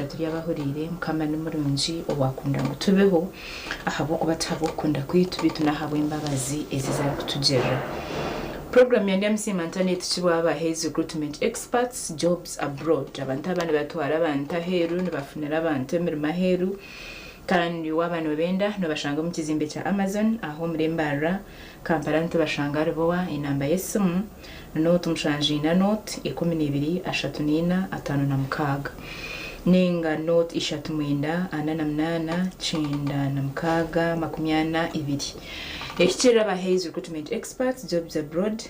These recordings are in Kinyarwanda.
imigisha turi abahurire mukama n'umurungi obakunda ngo tubeho ahabo kuba tabukunda kwitubitu nahabwe imbabazi eziza kutugera. Program ya NMC internet chibwa Haze recruitment experts jobs abroad. Abantu abandi batwara abantu aheru nibafunira abantu emirimo aheru kandi wabana babenda no bashanga mu kizimbe cya Amazon aho murembara Kampala ntibashanga aribowa inamba yesimu no tumshanje na note 12 ninga note 39 Ekitera ba Haze recruitment experts jobs abroad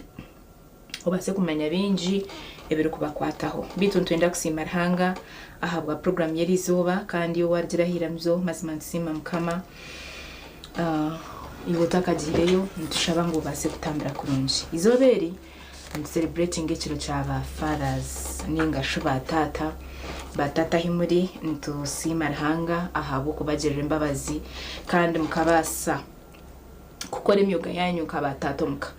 obase kumanya binji ebiri kubakwataho bitu ntwenda kusimara hanga ahabwa program yeri zoba kandi yo wargira hiramzo mazima nsima mukama ibutaka jireyo ntushaba ngo base kutambira kurunji izoberi and celebrating ekiro cyaba fathers ninga shuba batata himuri ntusimara hanga ahabo kubagerera imbabazi kandi mukabasa kukora imyuga yanyu kabatatomuka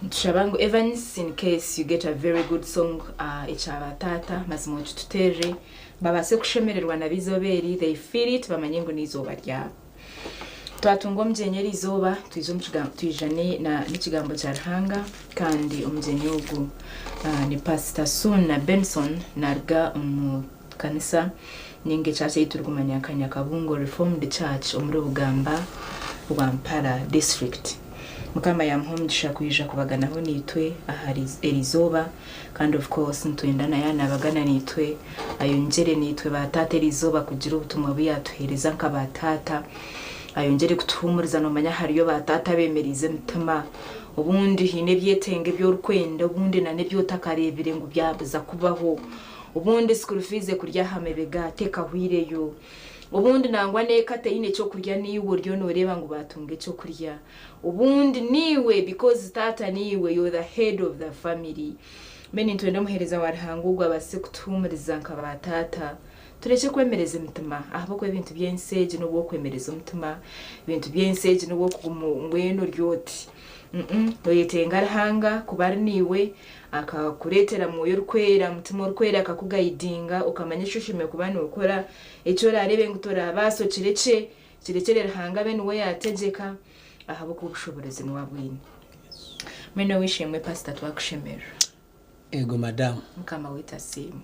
nshabango Evans in case you get a very good song ichabatata mazimo tutere babase kushemererwa na bizoberi they feel it bamanyengo nizoba rya twatungo mjenyeri izoba twijane na n'ikigambo cya Ruhanga kandi umjenyogu ni Pastor Suna Benson narga kanisa ninge chache iturugumanya Kanyakabungo Reformed Church umuri Bugamba Rwampara district mukama yamhomdisha kuyija kubaganaho nitwe ahari Elizoba kandi of course ntwendana yana bagana nitwe ayongere nitwe batata Elizoba kugira ubutumwa buyatuhereza nkabatata ayongere kutuhumuriza no manya hariyo batata bemerize mutama ubundi hine byetenge byo rukwenda ubundi nane byo takarebire ngo byabuza kubaho ubundi school fees kurya hamebega teka hwireyo ubundi nangwa nekate ine cyo kurya niwe ryo noreba ngo batunge cyo kurya ubundi niwe because tata niwe you're the head of the family meni ntwenda muhereza warihangurwa base kutumuriza nkabatata tureke kwemereza imitima ahabo ko ibintu byenseje no bwo kwemereza umutima ibintu byenseje no bwo kumungweno ryoti oyetenga Ruhanga kubari niwe akakuretera mu yorukwera mutima rukwera akakugayidinga ukamanya shushime kubani ukora eco rarebe ngutora baso kirekere Ruhanga bene we yategeka ahabo ko bushoboreze n'wabwini meno wishimwe pastor twakushemera ego madam mukama wita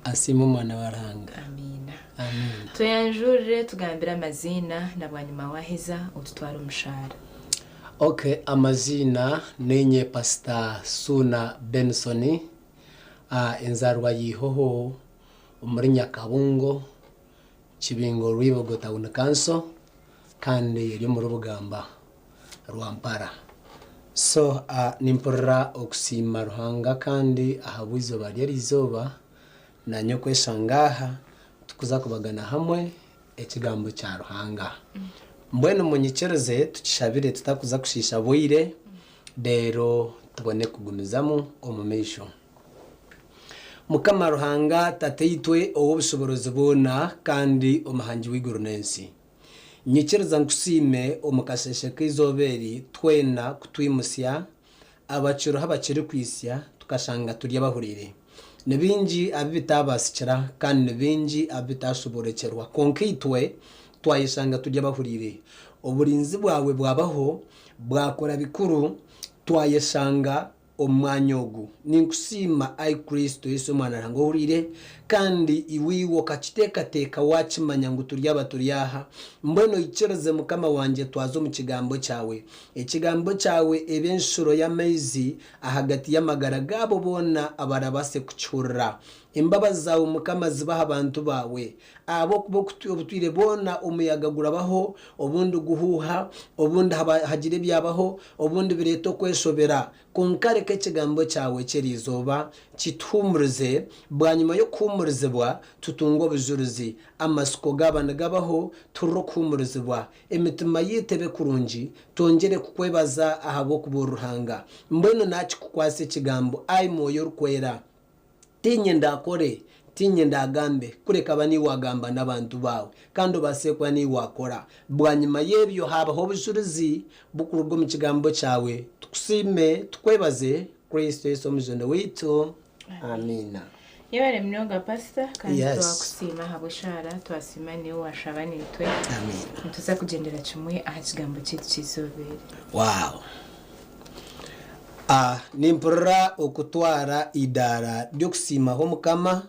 asimu mwana wa Ruhanga amina amen tuyanjure tugambira amazina nabwanyuma waheza ututwara umushara. Okay, amazina nenye Pastor Suna Benson enzarwa yihoho muri Nyakabungo Kibingo Ribogo Town Council kandi yari mu Rubugamba Rwampara. So nimpora okusima Ruhanga kandi ahabuzo bari Elizoba na nyokwe shangaha tukuza kubagana hamwe ekigambo cya Ruhanga. Mbwene munyichereze tukishabire tutakuza kushisha boire dero tubone kugumizamo omumesho mukama Ruhanga tateyitwe obushobozi bona kandi omuhangi w'igurunensi nyichereza nkusime omukasheshe kizoberi twena kutwimusya abaciro habakiri kwisya tukashanga turi abahurire nebinji abibitabasikira kandi nebinji abitashoborekerwa konkitwe twayishanga tujya bahurire uburinzi bwawe bwabaho bwakora bikuru twayishanga omwanyogu ninkusima ai Kristo Yesu mwana rango hurire kandi iwiwo kachiteka wachimanya ngo turyaba turyaha mbono icereze mukama wanje twazo mu kigambo cyawe ikigambo cyawe ebenshuro y'amezi ahagati y'amagara gabo bona abarabase kucyura imbabazi zawe mukama zibaha abantu bawe abo kubokutire bona umuyaga gurabaho obundi guhuha obundi hagire byabaho obundi bireto kweshobera kunkare kekigambo cyawe Elizoba kitumuruze bwanyuma yo kumurizebwa tutungo bujuruzi amasuko gabana gabaho turokumuruzebwa imitima yitebe kurunji tongere kukwebaza ahabo kuburuhanga mbono naci kukwase kigambo ai moyo rukwera tinye ndakore tinye ndagambe kureka bani wagamba n'abantu bawe kandi basekwa ni wakora bwanyuma yebyo habaho bujuruzi bukurubwo mu kigambo cyawe tukusime tukwebaze Kristo Yesu mujende witu amina Yabare mnoga pastor kandi Yes. twakusima habushara twasima niwe washabani itwe. Amen. Tuza kugendera kimwe aha kigambo cyitu cy'izobere. Wow. Nimpura okutwara idara ryo kusimaho mukama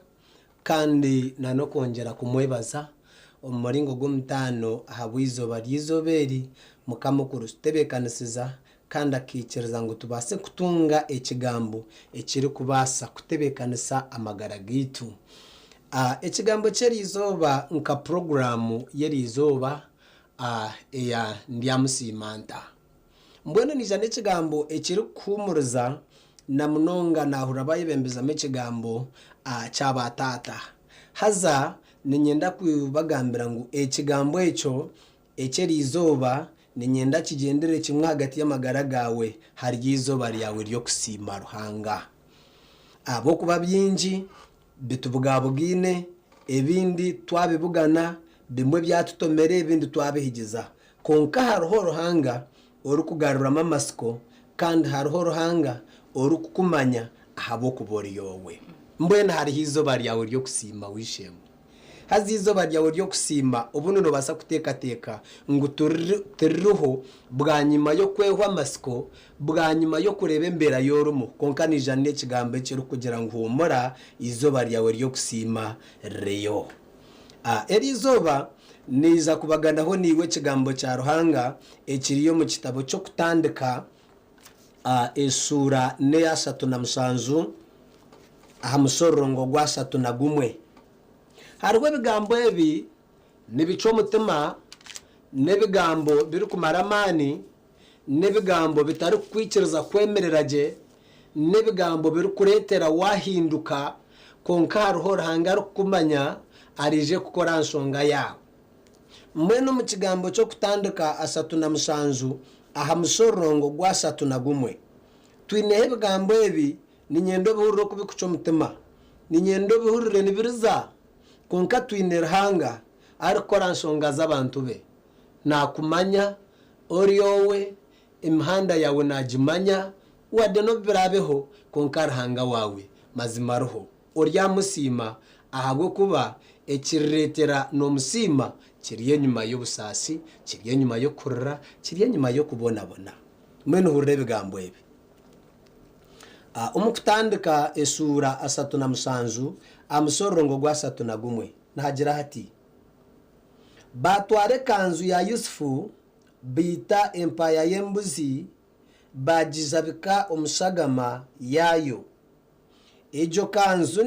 kandi nano kongera kumwebaza umuringo gw'umutano ahabwizoba ry'izoberi mukama kurutebekanisiza kandi akikiriza ngo tubase kutunga ekigambo ekiri kubasa kutebekanisa amagara gitu. Ekigambo cyerizoba nka programu yerizoba eya ndyamusimanta. Mbwene nijane ekigambo ekiri kuhumuriza na munonga nahura bayibembezamo ekigambo kyabatata. Haza ninyenda kubagambira ngo ekigambo ekyo ekyerizoba ninyenda kigendere kimwe hagati y'amagara gawe hari izoba ryawe ryo kusima Ruhanga. Abo kuba byinji bitubwabugine ebindi twabibugana bimwe byatutomere ibindi twabihigiza konka hariho Ruhanga ori kugaruramo amasiko kandi hariho Ruhanga ori kukumanya ahabo kubori yowe. Mbwene hariho izoba ryawe ryo kusima wishemu. Hazi izoba ryawe ryo kusima ubuno nobasa kutekateka ngo turiho bwa nyuma yo kwehwa amasiko bwa nyuma yo kureba imbera yorumo konka nijane ekigambo ekiri kugira ngo humura izoba ryawe ryo kusima reyo. Eri izoba niza kubaganaho niwe kigambo cya Ruhanga ekiriyo mu kitabo cyo kutandika esura ne ya 37 aha musorongo gwa 31. Hariho ebigambo ebi nibico mutima nebigambo biri kumaramani nebigambo bitari kwikiriza kwemereraje nebigambo biri kuretera wahinduka konka hariho Ruhanga rukumanya arije kukora nsonga yawe. Mwene mu kigambo cyo kutandika 37 aha musorongo gwa 31 twine ebigambo ebi ninyendo bihuriro kubikuco mutima ninyendo bihurire nibiriza konka twine Ruhanga arikora nsonga z'abantu be nakumanya ori yowe imihanda yawe najimanya wade no birabeho konka Ruhanga wawe mazima roho oryamusima ahabwo kuba ekiretera no musima kiriye nyuma y'ubusasi kiriye nyuma yo kurra kiriye nyuma yo kubonabona. Mwene hurire bigambo ebi umukutandika esura 37 amusorongo gwa 31 nahagira hati batware kanzu ya Yusufu bita empaya y'embuzi bajizabika omusagama yayo ejo kanzu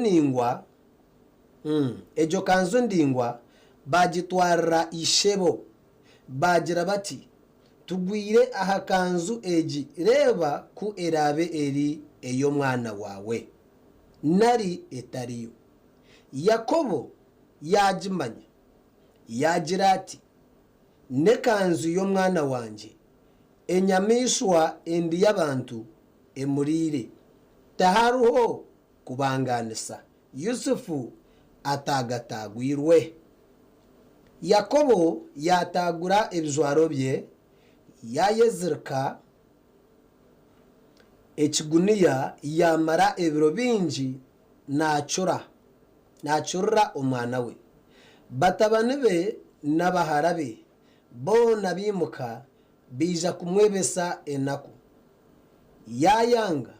ndingwa bagitwarira ishebo bagira bati tugwire aha kanzu eji reba ku erabe eri eyo mwana wawe nari etariyo. Yakobo yajimanya yagira ati ne kanzu yo mwana wanje enyamishwa endi y'abantu emurire taharuho kubanganisa. Yusufu atagatagwirwe. Yakobo yatagura ebijwaro bye yayezirika ekiguniya yamara ebiro bingi nachurra omwana we. Batabani be n'abahara be bona bimuka bija kumwebesa enaku. Yayanga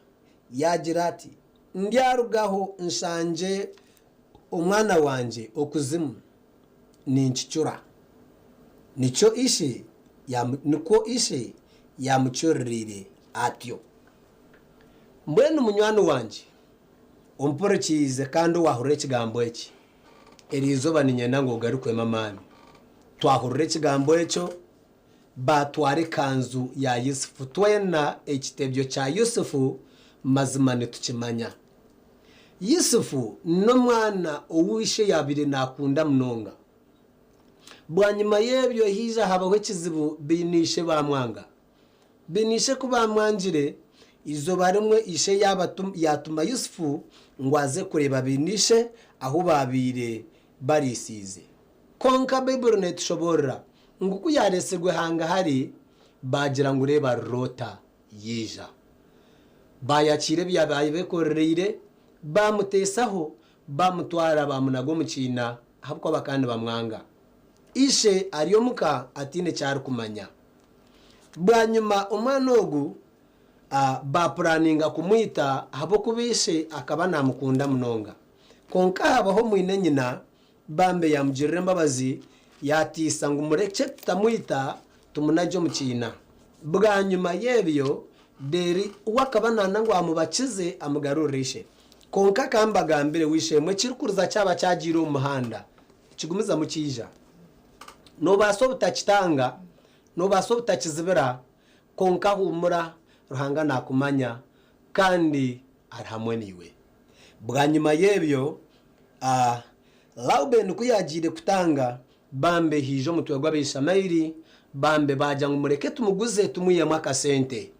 yagira ati ndyarugaho nshanje omwana wanje okuzimu ninchichura niko ishe yamuchurire atyo. Mbwene munywani wanje umpurikize kandi wahurire ekigambo eki erizoba ninyenda ngo ugarukwemo amani twahurire ekigambo ekyo batware kanzu ya Yusufu twena ekitebyo cya Yusufu mazima nitukimanya. Yusufu n'omwana owishe yabire nakunda munonga bwanyuma yebyo hija habaho ekizibu binishe bamwanga binishe kubamwangire izo barimwe ishe yatuma Yusufu ngo aze kureba binishe aho babire barisize konka Bible netushobora ngo kuyaresegwe hanga hari bagira ngo ureba rota yija bayakire byabaye bekorere bamutesaho bamutwara bamunago mu kina habwo bakandi bamwanga ishe ariyo muka atine cyari kumanya bwanyuma umwana ogu ba planinga kumwita habo kubishe akaba namukunda munonga konka habaho mwine nyina bambe yamugirira mbabazi yatisa ngo umureke tutamwita tumunajo mu kina bwanyuma yebyo deri wakaba nanango amubakize amugarurishe konka kambagambire wishemwe kirikuruza cyaba cyagira umuhanda kigumiza mu kija no baso butakitanga no baso butakizibira konka humura ruhanga nakumanya kandi arahamwe niwe bwanyuma yebyo Lauben kuyagire kutanga bambe hijo mutwe gw'abishamayiri bambe baja ngumureke tumuguze tumuyemo akasente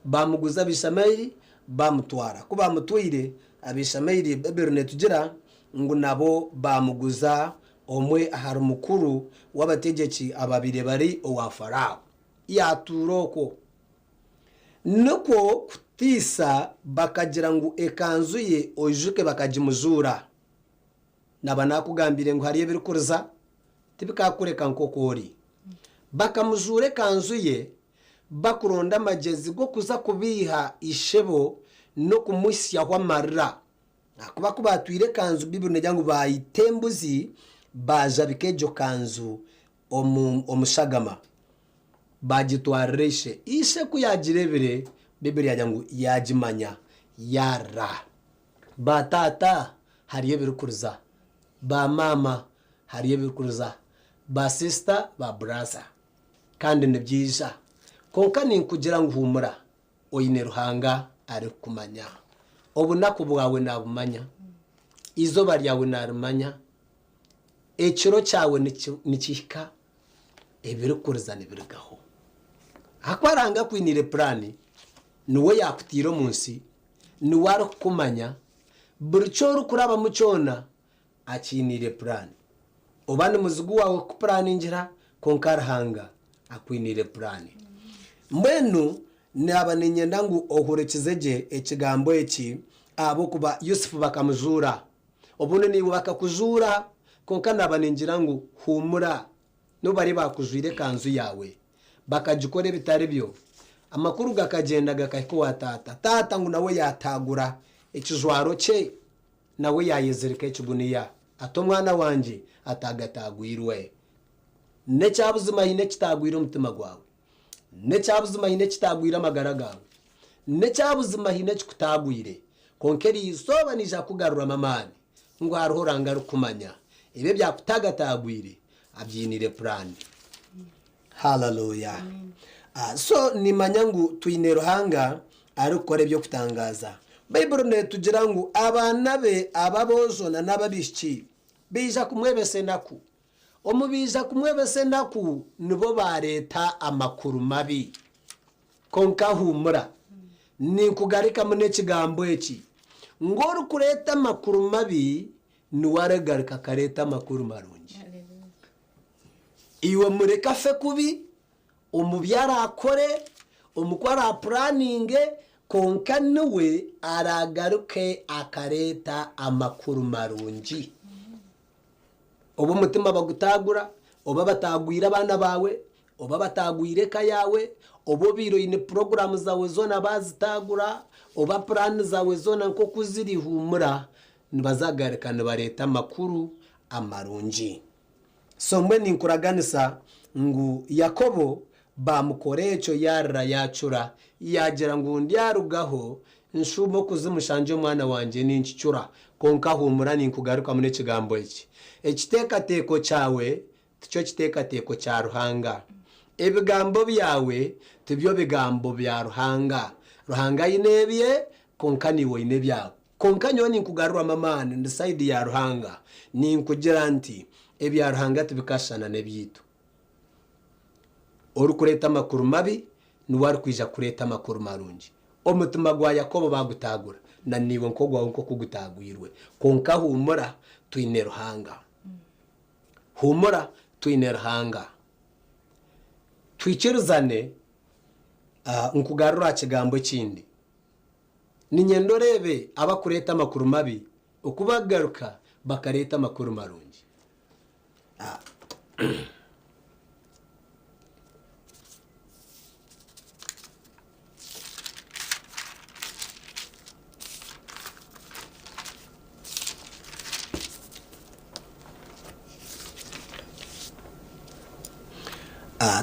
bamuguza abishamayiri bamutwara ko bamutwire abishamayiri beberne tugira ngo nabo bamuguza omwe ahari mukuru w'abategeki ababire bari owa Farao yaturoko nuko kutisa bakagira ngo ekanzuye ojuke bakajimuzura naba nakugambire ngo hariye birikuruza tibikakureka nkokori bakamuzure kanzuye bakuronda magezi go kuza kubiha ishebo no kumusyaho amarira akuba kubatwire kanzu bibune jangu bayitembuzi baja bikejo kanzu omushagama bagitwareshe ishe kuyagirebere Biblia jangu yajimanya yara batata hariye birikuruza ba mama hariye birikuruza ba sister ba brother kandi nebyiza konka ni kugira ngo humura oyine ruhanga ari kumanya obunaku bwawe nabumanya izoba ryawe narumanya ekiro cyawe nikika ebirikuruza nibirgaho akwaranga kwinire plani nuwe yakutiro munsi nuwaro kumanya buricyo kuraba mucona akinire plan obane muzugu wawe ku plan injira konkarhanga akwinire plan mbenu nabanenye ndangu ohurekizeje ekigambo eki abo kuba Yusufu bakamuzura obune ni bakakuzura konka nabanengira ngo humura no bari bakuzwire kanzu yawe bakajikore bitari byo amakuru gakagenda gakako watata tata ngo nawe yatagura ekizwaro cye nawe yayezereka ekiguniya ato mwana wanje atagatagwirwe ne cyabuzima hine kitagwira umutima gwawe ne cyabuzima hine kitagwira amagara gawe ne cyabuzima hine kikutagwire konkeri isoba nija kugarura mamani ngo haruhoranga rukumanya ibe byakutagatagwire abyinire plan hallelujah so ni manyangu twinero hanga arukore byo kutangaza Bible ne tugira ngo abana be ababozona n'ababishiki bija kumwebese naku omubiza kumwebese naku nibo bareta amakuru mabi konka humura ni kugarika mune kigambo eki ngoro kureta amakuru mabi ni waregarika kareta amakuru marungi iwe mureka fe kubi umubyara akore umukwara planning konka niwe aragaruke akareta amakuru marungi obo mutima bagutagura oba batagwira abana bawe oba batagwire kayawe obo biro ine program zawe zona bazitagura oba plan zawe zona nko kuziri humura nibazagarika nibareta amakuru amarungi so mwe ninkuraganisa ngu Yakobo bamukorecho yarra yacura yagera ngo ndyarugaho nshumo kuzimushanje umwana wanje nincicura konka humura ninkugaruka mune kigambo iki ekiteka teko cyawe cyo kiteka teko cya ruhanga ebigambo byawe tibyo bigambo bya ruhanga yinebye konka niwe inebyawe konka nyo ninkugarura mamane ndi side ya ruhanga ninkugira nti ebya ruhanga tibikashana nebyitu orukureta amakuru mabi nuwari kwija kureta amakuru marungi omutima gwa Yakobo bagutagura na niwe nkogwa nko kugutagwirwe konka humura twine ruhanga humura twine ruhanga twikirizane nkugarura kigambo kindi ninyendorebe abakureta amakuru mabi ukubagaruka bakareta amakuru marungi.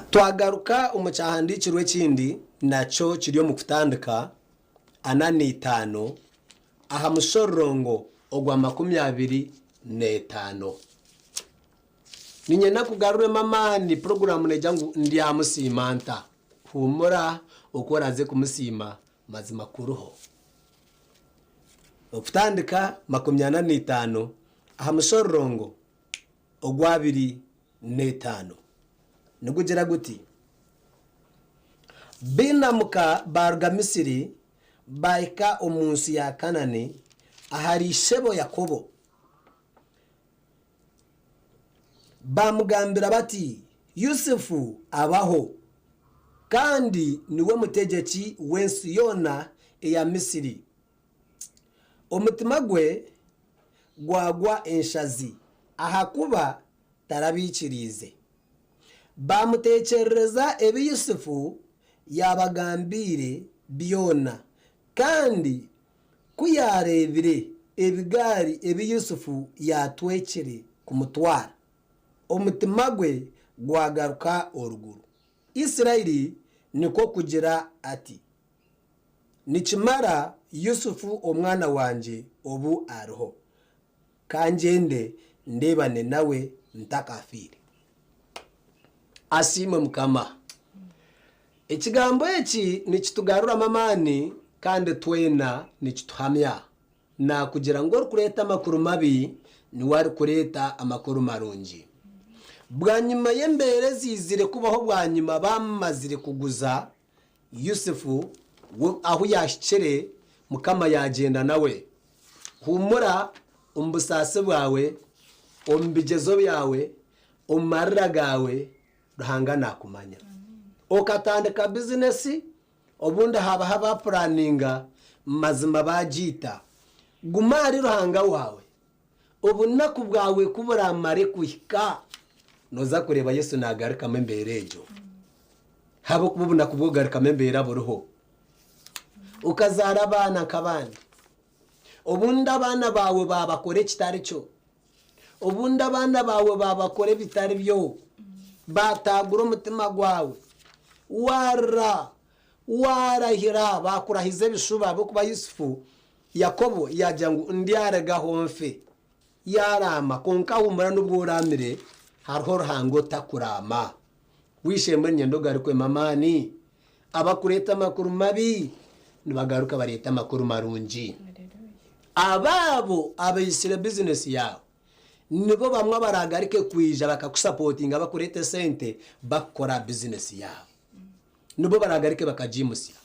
Twagaruka umucahandikirwe kindi naco kiriyo mu kutandika 45 aha musorongo ogwa 25. Ninye nakugarure mamani programu nejangu ndiamusimanta humura ukoraze kumusima mazima kuruho okutandika 25 aha musorongo ogwa 25 nigugira guti binamuka barga Misiri baika omunsi ya Kanani ahari shebo Yakobo bamugambira bati Yusufu abaho kandi niwe mutegeki wensi yona ya Misiri omutima gwe gwagwa enshazi ahakuba tarabikirize bamutekereza ebi Yusufu yabagambire byona kandi kuyarebire ebigari ebi Yusufu yatwekere kumutwara omutima gwe gwagaruka oruguru. Isirayeli niko kugira ati nikimara Yusufu omwana wanje obu ariho kanjende ndebane nawe ntakafire. Asime mukama ekigambo eki nikitugarura mamani kandi twena nikituhamya na kugira ngo kureta amakuru mabi niwari kureta amakuru marungi. Bwanyuma y'embere zizire kubaho bwanyuma bamazire kuguza Yusufu aho yashikire mukama yagenda nawe humura umbusase bwawe ombigezo byawe omarira gawe ruhanga nakumanya okatandika business obundi haba planninga mazima bajita gumari ruhanga wawe obunaku bwawe kubura mare kuhika noza kureba Yesu nagaruka memberejo habo kubuna kubugaruka membera buruho ukazara abana kabandi obundi abana bawe babakore kitari cyo obundi abana bawe babakore bitari byo batagura umutima gwawe warahira bakurahize bishuba bo kuba Yusufu Yakobo yajangu ndiyarega honfe yarama konka humura n'ubworamire harho ruhango takurama wishemwe nyendoga ariko mamani abakureta makuru mabi nibagaruka bareta makuru marungi. Ababo abayisire business yawe nibo bamwe baragarike kwija bakakusupportinga bakurete sente bakora business yawe nibo baragarike bakajimusya.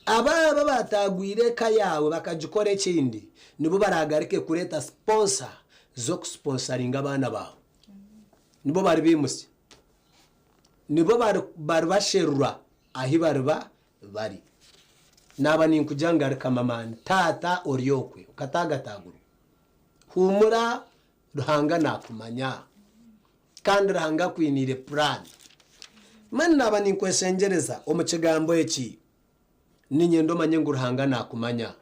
Ababa batagwire ka yawe bakajikore kindi nibo baragarike kureta sponsor zo kusponsoringa abana bawe nibo bari bimusya nibo bari basherura ahi bari naba ninkujangarika mamani tata oryokwe ukatagataguru humura ruhanga nakumanya kandi ruhanga kwinire plan man naba ninkwesengereza omukigambo eki ninyendo manye ngo ruhanga nakumanya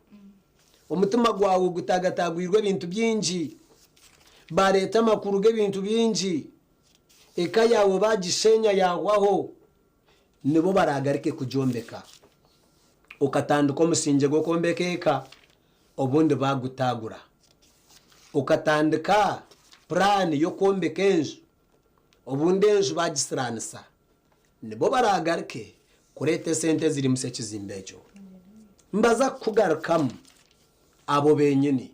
umutima gwawe gutagatagwirwe ibintu byinji bareta amakuru gebintu byinji eka yawe bagishenya yagwaho nibo baragarike kujombeka ukatanduka umusinge go kombekeka obundi bagutagura ukatandika plan yo kombeka enju obundi enju bagisiranisa nibo baragarike kurete sente ziri musekizimbejo mbaza kugarukamu abo benyini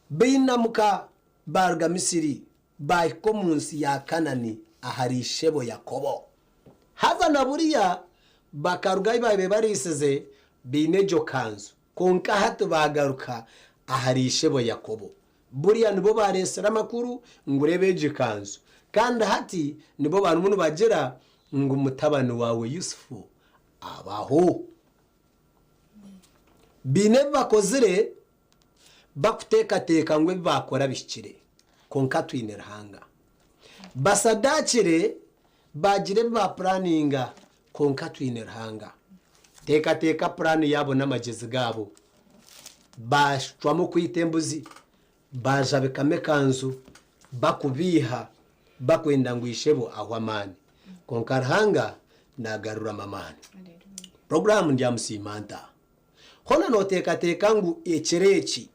binamuka barga Misiri baiko munsi ya Kanani ahari shebo Yakobo hava na buriya bakarugayi babe bariseze binejo kanzu konka hatu bagaruka ahari shebo Yakobo buriya nibo baresera makuru ngurebeje kanzu kandi hati nibo bantu muntu bagera ngo mutabani wawe Yusufu abaho bine bakozire bakutekateka ngwe bakora bishikire konka twine Ruhanga basadakire bagire ba planninga konka twine Ruhanga teka plan yabo n'amagezi gabo bashwamo kwitembuzi baja bekame kanzu bakubiha bakwenda ngwishebo ahwamani konka Ruhanga nagarura mamani program ndi amusimanta hona no teka ngu echereki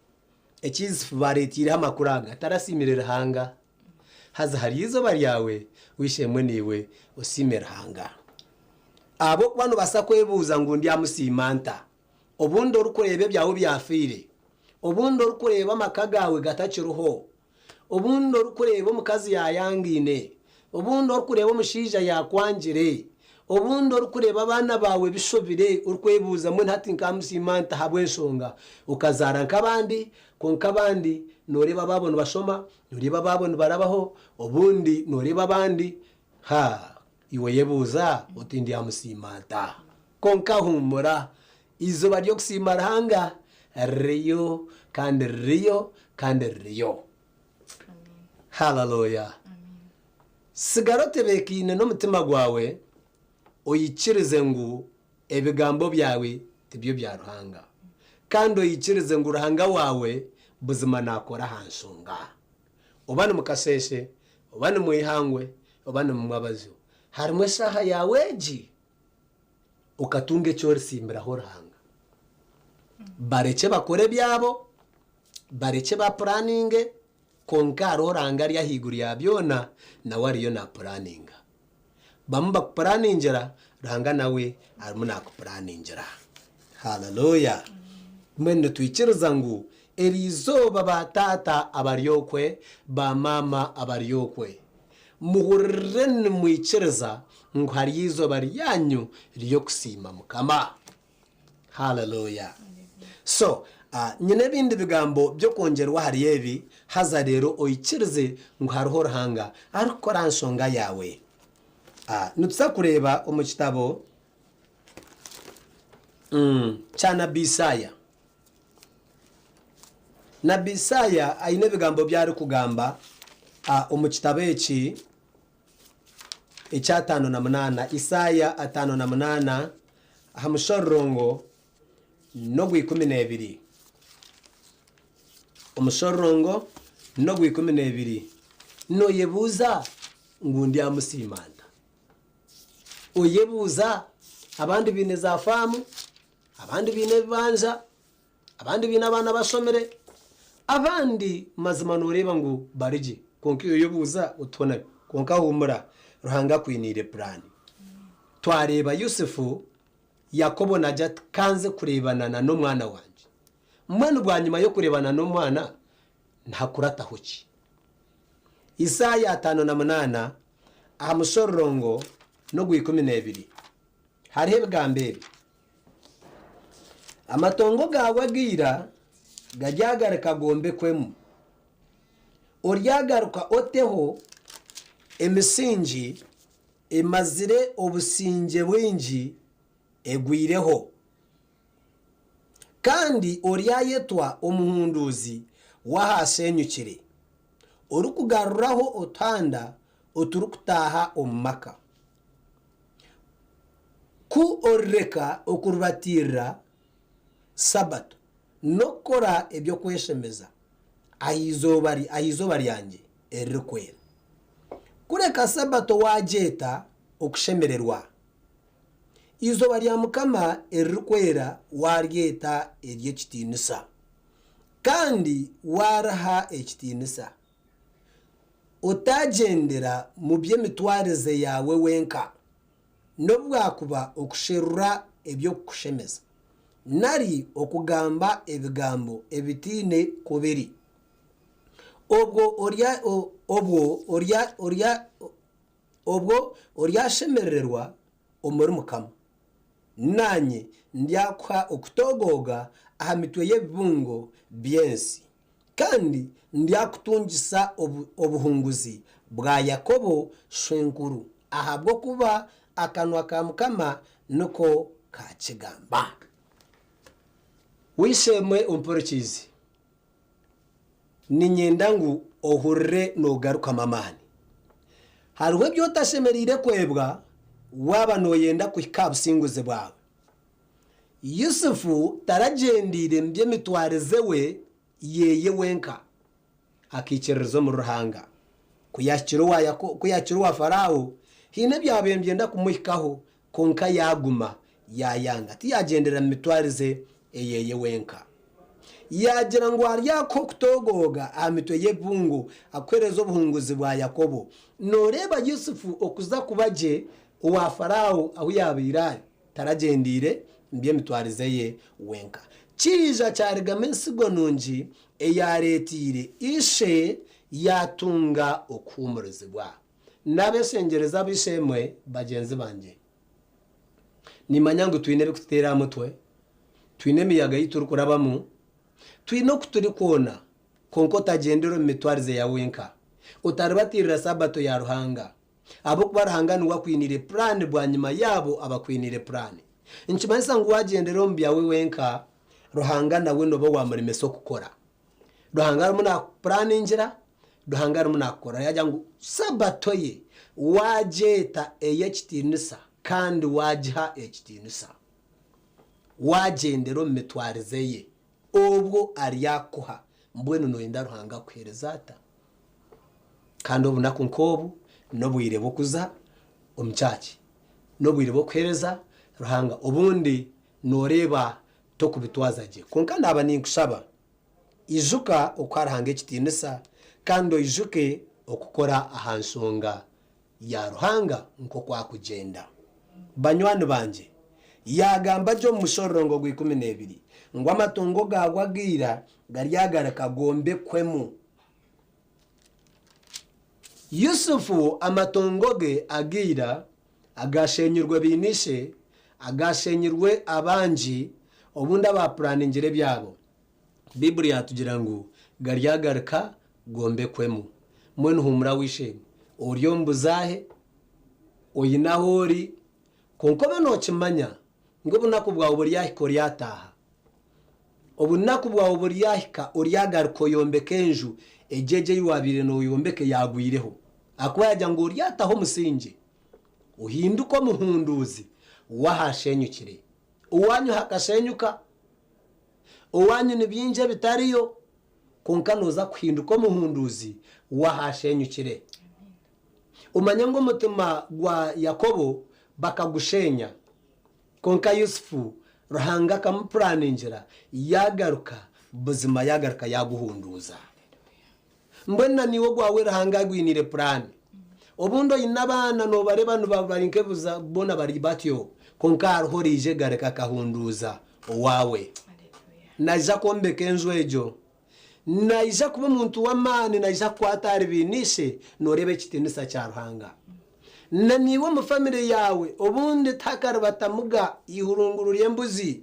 ekizi baretira amakuranga tarasimire Ruhanga haza harizo baryawe wishemwe niwe usimira Ruhanga abo bano basakwebuza ngo ndi amusimanta obundo urukurebe byawo byafire obundo urukureba makagawe gatakiruho obundo urukureba umukazi yayangine obundo urukureba umushija yakwangire obundo urukureba abana bawe bishobire urukwebuza mu ntati nkamusimanta habwensonga ukazara nkabandi konkabandi noreba babona bashoma noreba babona barabaho obundi noreba abandi iwe yebuza utindi amusimanta konka humura izo baryo kusima Ruhanga riyo kandi riyo kandi riyo. Hallelujah. Sigarote bekine no mutima gwawe oyikirize ngu ebigambo byawe tibyo bya Ruhanga kandi oyikirize ngu Ruhanga wawe buzima nakora hanshunga ubane mukaseshe ubane muihangwe ubane mumwabazo harimwe saha yaweji ukatunge cyo risimbira ho Ruhanga bareke bakore byabo bareke ba planning konkaro Ruhanga ari yahiguri yabyona na wariyo na planning bamba planningira Ruhanga nawe arimo nakuplanningira. Hallelujah. Mwene twikiriza ngu erizoba batata abaryokwe ba mama abaryokwe muhurren mwikiriza ngo hari izoba ryanyu ryo kusima Mukama. Hallelujah. So nyine bindi bigambo byo kongerwa hari yebi haza rero oyikirize ngo hariho Ruhanga ariko ranshonga yawe. Nutsa kureba umukitabo cyana Bisaya na Bisaya ayine bigambo byari kugamba umukitabo eki ecyatano na munana Isaya 5:8 hamushorongo no gwi12 umusorongo no gwi12 no yebuza ngundi amusimanta oyebuza abandi bine za famu abandi bine banja abandi bine abana basomere abandi mazima noreba ngo barije konki oyebuza utona konka humura Ruhanga kwinire plan twareba Yusufu Yakobo na Jat kanze kurebana na no mwana wanje mwana bwa nyuma yo kurebana no mwana ntakurata hoki Isaya 5:8 amusorongo no gwi12 harihe bwambere amatongo gawe gira gajyagareka gombe kwemu oryagaruka oteho emisingi emazire obusinge bwingi egwireho kandi oryayetwa omuhunduzi wahasenyukire orukugaruraho otanda oturukutaha omumaka ku oreka okurubatira sabato nokora ebyo kweshemeza ahizo yanjye erikwera kureka sabato wajeta okushemererwa izoba rya Mukama erikwera waryeta eryekitinisa kandi waraha ekitinisa otagendera mu byemitwarize yawe wenka nobwakuba okusherura ebyo kushemeza nari okugamba ebigambo ebitine kubiri orya shemererwa omuri Mukama nanye ndyakwa okutogoga aha mitwe y'ebibungo byensi kandi ndyakutungisa obuhunguzi bwa Yakobo shwenkuru ahabwo kuba akanwa ka Mukama nuko kachigamba. Wishemwe umporokizi ninyenda ngu ohurre nogaruka mamani hariho byotashemerire kwebwa waba noyenda kuhika businguze bwawe. Yusufu taragendire mbye mitwareze we yeye wenka akikirizo mu ruhanga kuyakiro wa Farao hine byabembye nda kumuhikaho konka yaguma yayanga tiyagendera mitwareze yeye wenka yagira ngo ari yako kutogoga amitwe yebungu akwerezo buhunguzi bwa Yakobo noreba Yusufu okuza kubaje wa Farao aho yabira taragendire mbye mitwarize ye wenka kija cyarigamensigo nungi eyaretire ishe yatunga okumuruzibwa nabesengereza bishemwe bagenzi banje nimanya ngo twine bikutera mutwe twine miyaga yiturukurabamu twino kuturi kona konko tagendero mitwarize ya wenka utaribatirira sabato ya ruhanga abo kubarahangana wakwinire plan bwa nyuma yabo abakwinire plan inchimanisa ngo wagendero mbyawe wenka ruhanga nawe no bo wamurime so kukora ruhanga muna plan injira ruhanga muna kora yaja ngo sabato ye wajeta eyekitinisa kandi wajha ekitinisa wagendero mitwarize ye obwo ari yakuha mbwenu noyenda ruhanga kwerezata kandi obu nakunkobu no bwire bokuza omchachi no bwire bokwereza ruhanga obundi noreba to kubitwazaje konka naba ninkushaba ijuka okwarahanga ekitinisa kandi ijuke okukora ahansonga ya ruhanga nko kwa kugenda banywani banje yagamba jo mushorongo gwi 12 ngo amatongo gagwagira garyagaraka gombe kwemu. Yusufu amatongo ge agira agashenyurwe binishe agashenyurwe abanji obunda ba planingire byabo Biblia yatugira ngo garyagaraka gombe kwemu mwene humura wishe oriyo mbuzahe oyinahori konko bano kimanya ngo bunaku bwawe buryahiko ryataha obunaku bwawe buryahika oryagaruko yombeke enju ejeje yiwabire no yombeke yagwireho akuba yajya ngo ryataho musinje uhinduko muhunduzi wahashenyukire uwanyu hakashenyuka uwanyu nibyinje bitariyo konka noza kuhinduko muhunduzi wahashenyukire umanya ngo mutima gwa Yakobo bakagushenya konka Yusufu ruhanga kamuplaningira yagaruka buzima yagaruka yaguhunduza mbona niwo gwawe ruhanga gwinire plan obundo inabana no bareba no babarinke buza bona bari batyo konka arhorije gareka kahunduza owawe naija kombe kenzo ejo naija kuba muntu wamani naija kwatari binishe norebe kitinisa cya ruhanga na niwo mu family yawe obundi takarabatamuga ihurungururiye mbuzi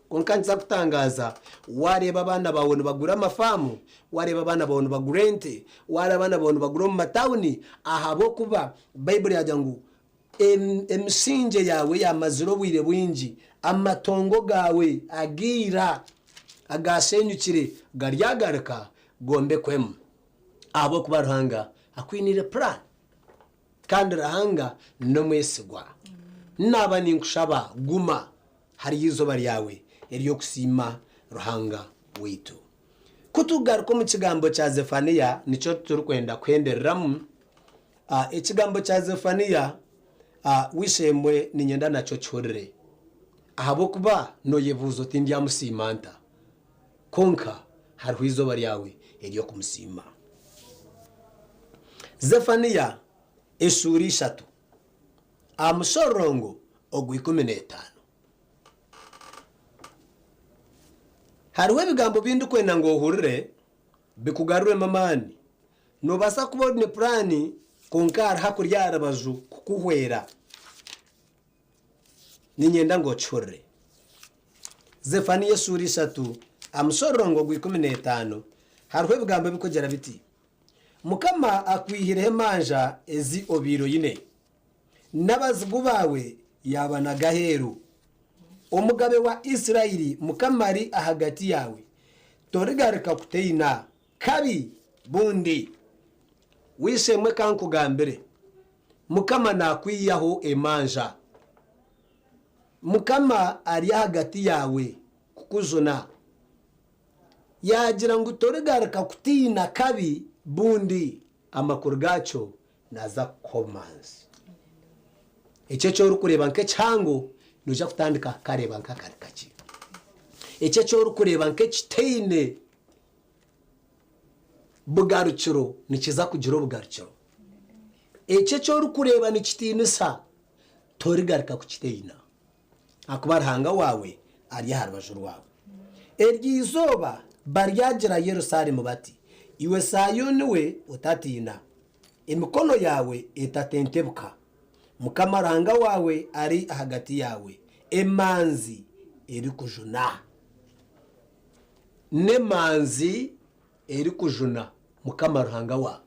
konka nza kutangaza wareba abana bawe bagura amafamu wareba abana bawe bagurente wareba abana bawe bagura mu matawuni ahabo kuba Bible yajya ngo emsinje yawe yamaziro bwire bwinji amatongo gawe agira agashenyukire garyagaraka gombe kwemu abo kuba ruhanga akwinire plan kandi ruhanga no mwesigwa naba ninkushaba guma hari yizoba ryawe eriyo kusima ruhanga witu kutugaruka mu kigambo cya Zefaniya nico turukwenda kwendereramu ikigambo cya Zefaniya wishemwe ninyenda naco chorere ahabo kuba no yevuzo tindi ya musimanta konka hari izoba ryawe eriyo kumusima. Zefaniya esuri 3 amusorongo ogwi 15 hariwe bigambo bindu kwenda ngo ohurire bikugarure mamani no basa kubona plani konkar hakuryara bazu kukuhwera ninyenda ngo chore. Zefaniya suri 3 amusorongo gwi 15 hariwe bigambo bikogera biti Mukama akwihirehe manja ezi obiro yine nabazigu bawe yabana gaheru omugabe wa Isiraili mukamari ahagati yawe torigarika kuteyina kabi bundi wishemwe kankugambire mukama nakwiyaho emanja mukama ari hagati yawe kukuzuna yagira ngo utoregarika kutina kabi bundi amakuru gacho naza komanzi icyo cyo kureba nke cyango nuja kutandika kareba nka karikachi icyo cyo kureba nke kiteine bugaruciro nikiza kugira bugaruciro icyo cyo kureba ni kitinisa torigarika kukiteina akubarhanga wawe ari harabajuru wawe eryizoba baryagira Yerusalemu bati iwe Sayuni we utatina imikono yawe itatentebuka mukamaranga wawe ari hagati yawe emanzi eri kujuna nemanzi eri kujuna mukamaranga wa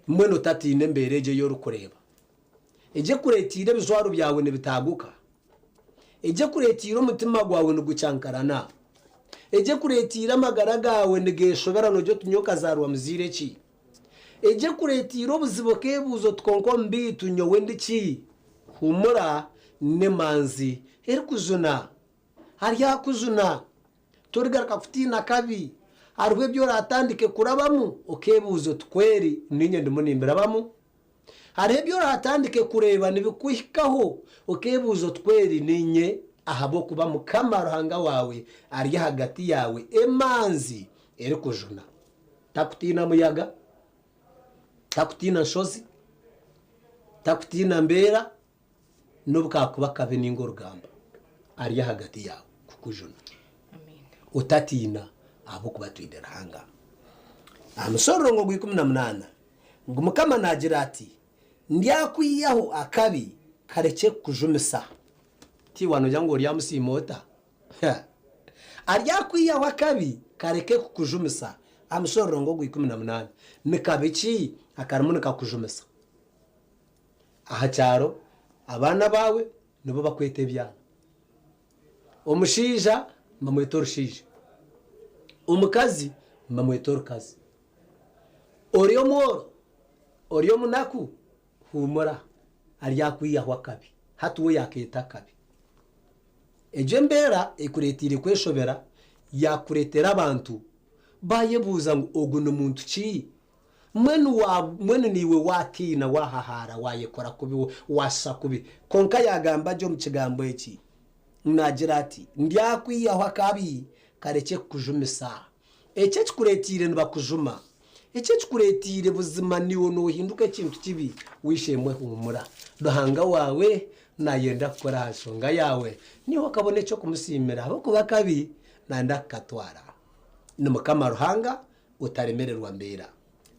mwene utatine mbereje yo rukureba eje kuretire bizwaro byawe nebitaguka eje kuretira umutima gwawe nugucankarana eje kuretira amagara gawe negeshobera nojo tunyoka zarwa muzire ki eje kuretira obuziboke buzo tkonko mbi tunyowe ndiki humura nemanzi eri kuzuna hari yakuzuna torigaraka kutina kabi arwe byo ratandike kurabamu okebuzo tweri ninye ndimunimbira bamu hari byo ratandike kureba nibikuhikaho okebuzo tweri ninye ahabo kuba mukama ruhanga wawe ari hagati yawe emanzi eri kujuna takutina muyaga takutina shozi takutina mbera n'ubwakuba kabe n'ingorugamba ari hagati yawe kukujuna utatina abo kuba twidera hanga amusoro ngo 18 ngo mukama nagira ati ndiyakwiyaho akabi kareke kujumisa tiwano jango lya musimota aryakwiyaho akabi kareke kukujumisa amusoro ngo 18 nikabiki akaramunika kujumisa aha cyaro abana bawe nibo bakwete byana umushija mamwetorushije umukazi mamwetorukazi oriyo moro oriyo munaku humura aryakwiyaho akabi hatuwe yaketa kabi eje mbera ekuretire kweshobera yakuretera abantu bayebuza ngo oguno muntu ki mwene niwe watina wahahara wayekora kubi wasa kubi konka yagamba jo mu kigambo eki nagira ati ndiyakwiyaho akabi kareke kujumisa ece kikuretire nibakujuma ece kikuretire buzima niwo nohinduka kintu kibi wishemwe humura ruhanga wawe nayenda kukora hashonga yawe niho kabone cyo kumusimira abo kuba kabi nanda katwara ni mukama ruhanga utaremererwa mbera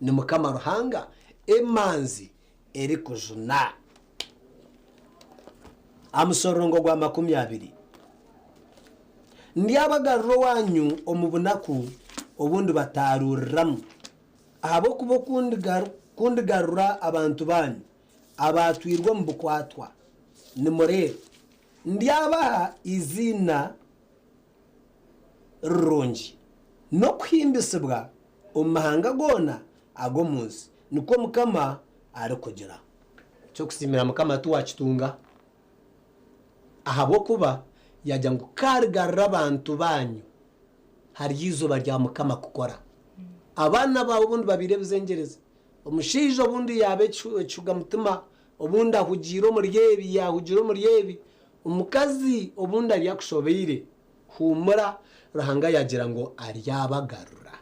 ni mukama ruhanga emanzi eri kujuna amusorongo gwa 20 ndiyabagarro wanyu omubunaku obundi batarurramu abo kubo kundigarura abantu banyu abatwirwa mu bukwatwa nimurere ndiyabaha izina ronji no kwimbisibwa omahanga gona ago munsi niko mukama ari kugira cyo kusimira mukama tuwakitunga ahabo kuba yajya ngo karigarra abantu banyu hari izuba rya mukama kukora abana bawe ubundi babire bizengereza umushije ubundi yabe cyuga mutima ubundi ahugiro muryebi yahugiro muryebi umukazi ubundi ari yakushobeyire humura ruhanga yagira ngo aryabagarura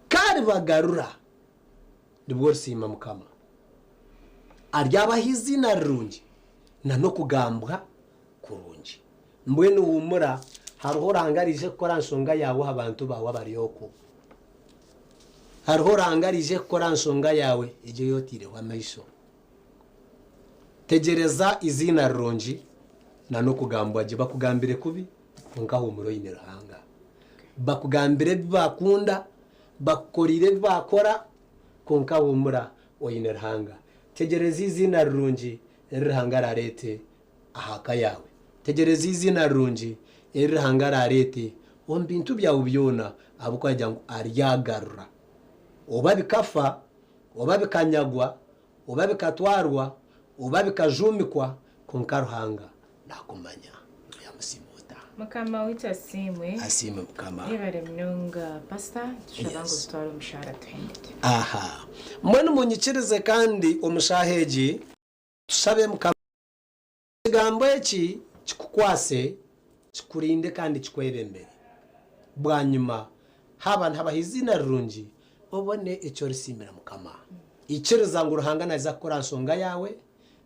kari bagarura nibwo rusima mukama aryabahizina rungi na no kugambwa kurungi mbwene humura hariho rangarije kora nsonga yawe abantu bawe bariyoko hariho rangarije kora nsonga yawe ije yotire wa maisho tegereza izina rungi na no kugambwa je bakugambire kubi nka humuro yinerahanga bakugambire bakunda bakorire bakora konka humura oyinerahanga tegereza izina rungi rirahangara rete ahaka yawe tegereza izina rungi rirahangara rete ombintu byawe byona abukwajya ngo aryagarura oba bikafa oba bikanyagwa oba bikatwarwa oba bikajumikwa konka Ruhanga nakumanya yamusimuta mukama wita simwe asime mukama ibare mnonga pastor tushabango zitwara umushahara tuhindike aha mwene munyikirize kandi omushaheji tusabe mukama kigambo eki kikukwase kikurinde kandi kikwebembere bwanyuma haba izina rirungi obone icyo risimira mukama ikiriza ngo Ruhanga naza gukora nsonga yawe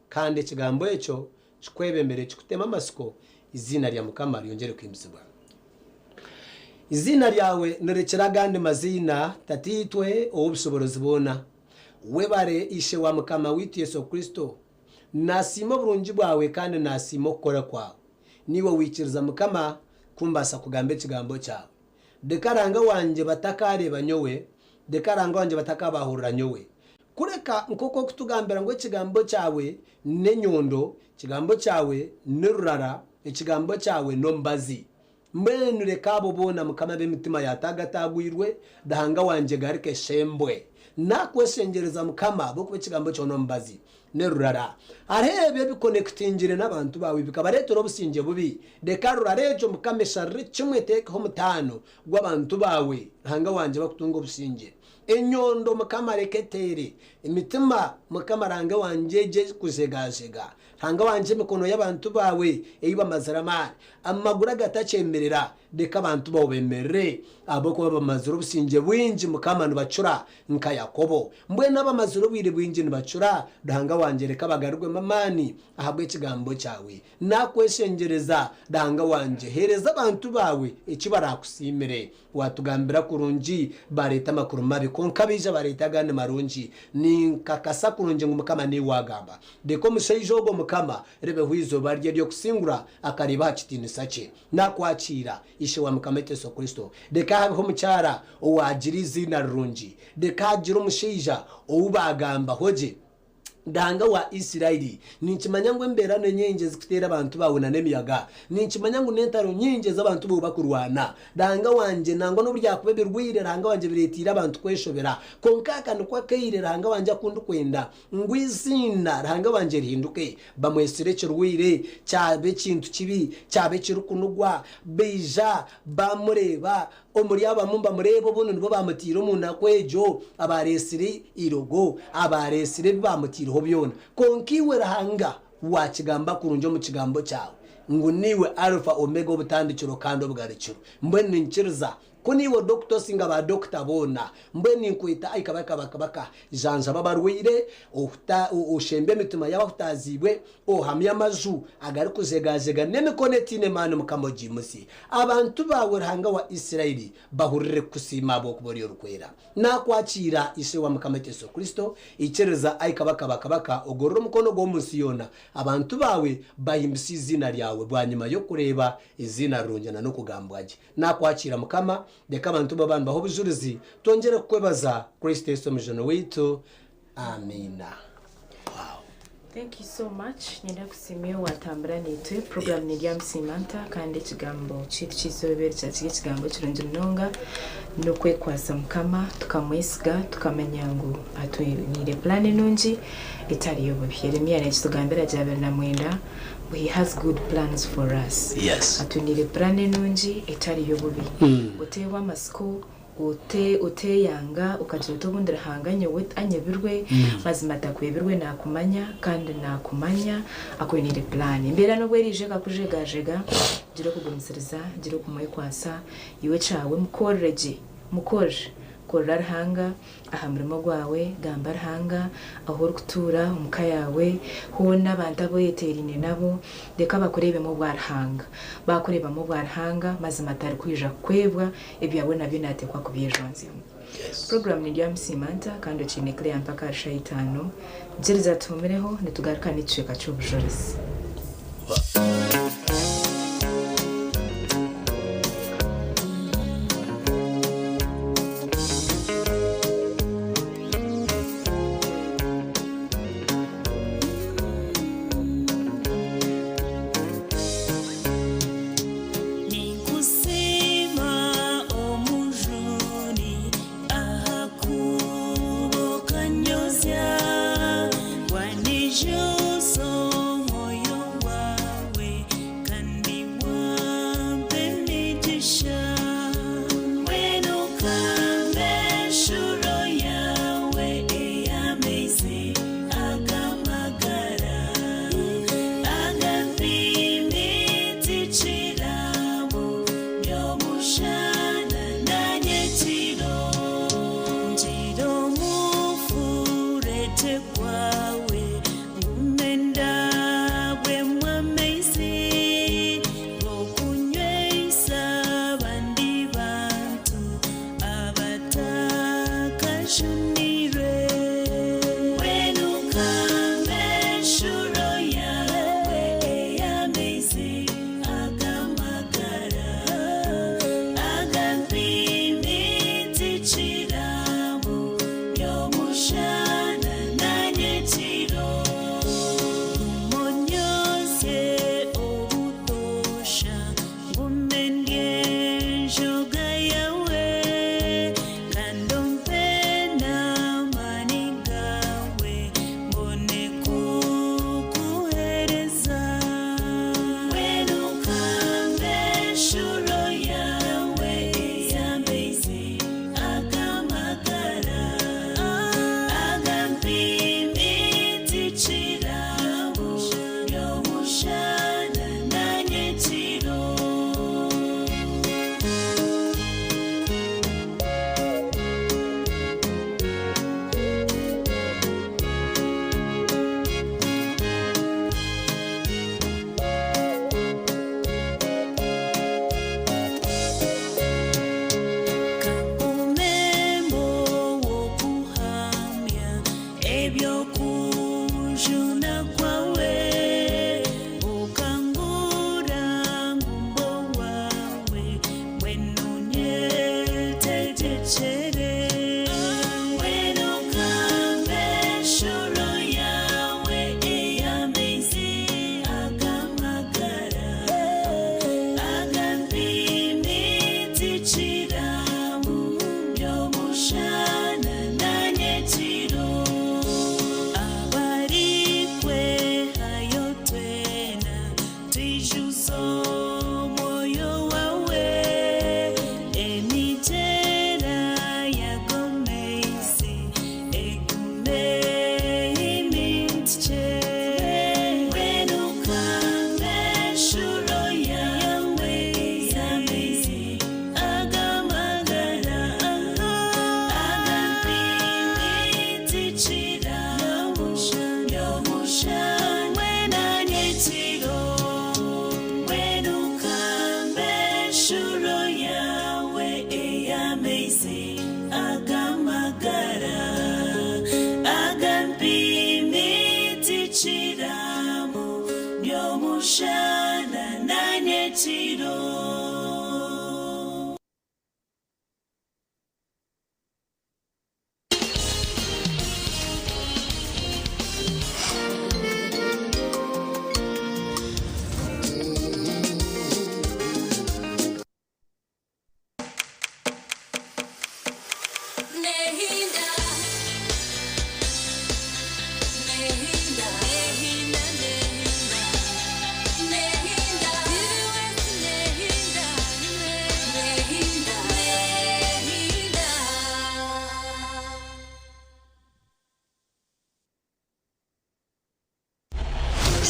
kandi ikigambo ecyo kikwebembere kikutema amasiko izina rya mukama ryongere kwimbizwa izina ryawe nerekera gandi mazina tatitwe obushobozi bona webare ishe wa mukama witi Yesu Kristo nasimo burungi bwawe kandi nasimo gukora kwawe niwe wikiriza mukama kumbasa kugambe ikigambo cyawe dekaranga wanje batakareba nyowe dekaranga wanje batakabahurira nyowe kureka nkoko kutugambira ngo ikigambo cyawe n'enyondo ikigambo cyawe n'ururara ikigambo cyawe no mbazi mbenu rekabo bona mukama b'emitima yatagatagwirwe dahanga wanje garike shembwe nakweshengereza mukama bwo kuba ikigambo cyo no mbazi nerurara arebe biconnectingire n'abantu bawe bikabaretero businge bubi dekarura rejo mukamesha ricumwe teke ho mutano gw'abantu bawe hanga wanje bakutunga businge enyondo mukama reketere imitima mukama ranga wanje je kuzegazega hanga wanje mikono y'abantu bawe eyiba mazaramani amagura gatacemerera deka abantu bawe bemerere abo ko bamazuru businge bwinji mukama nubacura nka Yakobo mbwe n'abamazuru bwire bwinji nubacura dahanga wanje reka bagarurwe mamani ahabwe ikigambo cyawe nakweshengereza dahanga wanje hereza abantu bawe ikibarakusimire watugambira kurunji bareta makuru mabi konkabije bareta gane marunji ni kakasa kurunji ngo mukama ni wagamba deko mushayijogo mukama rebe hwizo barye ryo kusingura akariba kitini sace nakwakira ishe wa mukama Yesu Kristo deka habeho mucyara owagiri izina runji deka hagira umushija ubagamba hoje danga wa Isiraeli ninkimanya ngo emberane nyinge zikutera abantu bawe na nemiyaga ninkimanya ngo nentaro nyinge z'abantu bo bakurwana danga wanje nango no burya kubeberwire ranga wanje biretira abantu kweshobera konkaka no kwa keire ranga wanje akundu kwenda ngwizina ranga wanje rihinduke bamwesire kirwire cyabe kintu kibi cyabe kirukunugwa beja bamureba omuri abamumba murebo bono nibo bamutira umuntu akwejo abaresire irogo abaresire bamutira ho byona konkiwe rahanga wakigamba kurunjo mu kigambo cyawe ngo niwe alpha omega obutandikiro kandi obwarikiro mbene nkiriza ko niwe doctor singa ba doctor bona mbene nkwita aikabaka janja babarwire ushembe mitima y'abutazibwe ohamya amaju agari kuzegazega nemikonetine mane mukamoji musi abantu bawe rahanga wa Isiraeli bahurire kusima bo kubori rukwera nakwakira ishe wa mukama Yesu Kristo ikereza aikabaka ogororo mukono go musiyona abantu bawe bahimbisi izina ryawe bwanyuma yo kureba izina runjana no kugambwaje nakwakira mukama deka abantu babandi baho bujurizi tongere kwebaza Kristo Yesu mujano witu amina. Wow. Thank you so much. Nyenda kusimio watambira nitwe program ni ya msimanta kandi kigambo chitu chizobere cyatike kigambo kirunje nonga no kwekwasa mukama tukamwesiga tukamenya ngo atwinire plan nunji itari yobo Yeremia ne kitugambira jabe na mwenda he has good plans for us. Yes. Atwinire plan nunji itari yobo utewa masiko ute yanga ukagira utobundira hanganye wit anyebirwe mazimata kwebirwe nakumanya kandi nakumanya akwenire plan imbera no bwerije kakujegajega gire kugumisiriza gire kumwekwasa iwe cawe mukoreje korra hanga ahamurimo gwawe gamba hanga aho kutura umuka yawe hona banta boyeterine nabo deka bakurebe mu bwarhanga bakureba mu bwarhanga mazimata ari kwija kwebwa ebyawe nabyo natekwa kubyejonze. Program ni ya msimanta kandi chine clear mpaka shaitano jeriza tumireho nitugaruka niceka cy'ubujorisi. Nikusima omujuru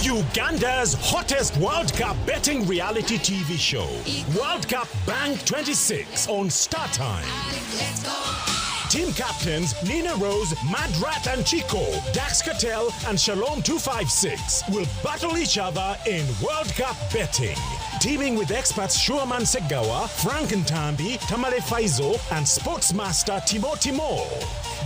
Uganda's hottest World Cup betting reality TV show, World Cup Bank 26 on Star Time. Team captains Nina Rose, Madrat and Chico, Dax Cattell and Shalom 256 will battle each other in World Cup betting. Teaming with experts Shuaman Segawa, Frank Ntambi, Tamale Faizo and Sportsmaster Timothy Moore.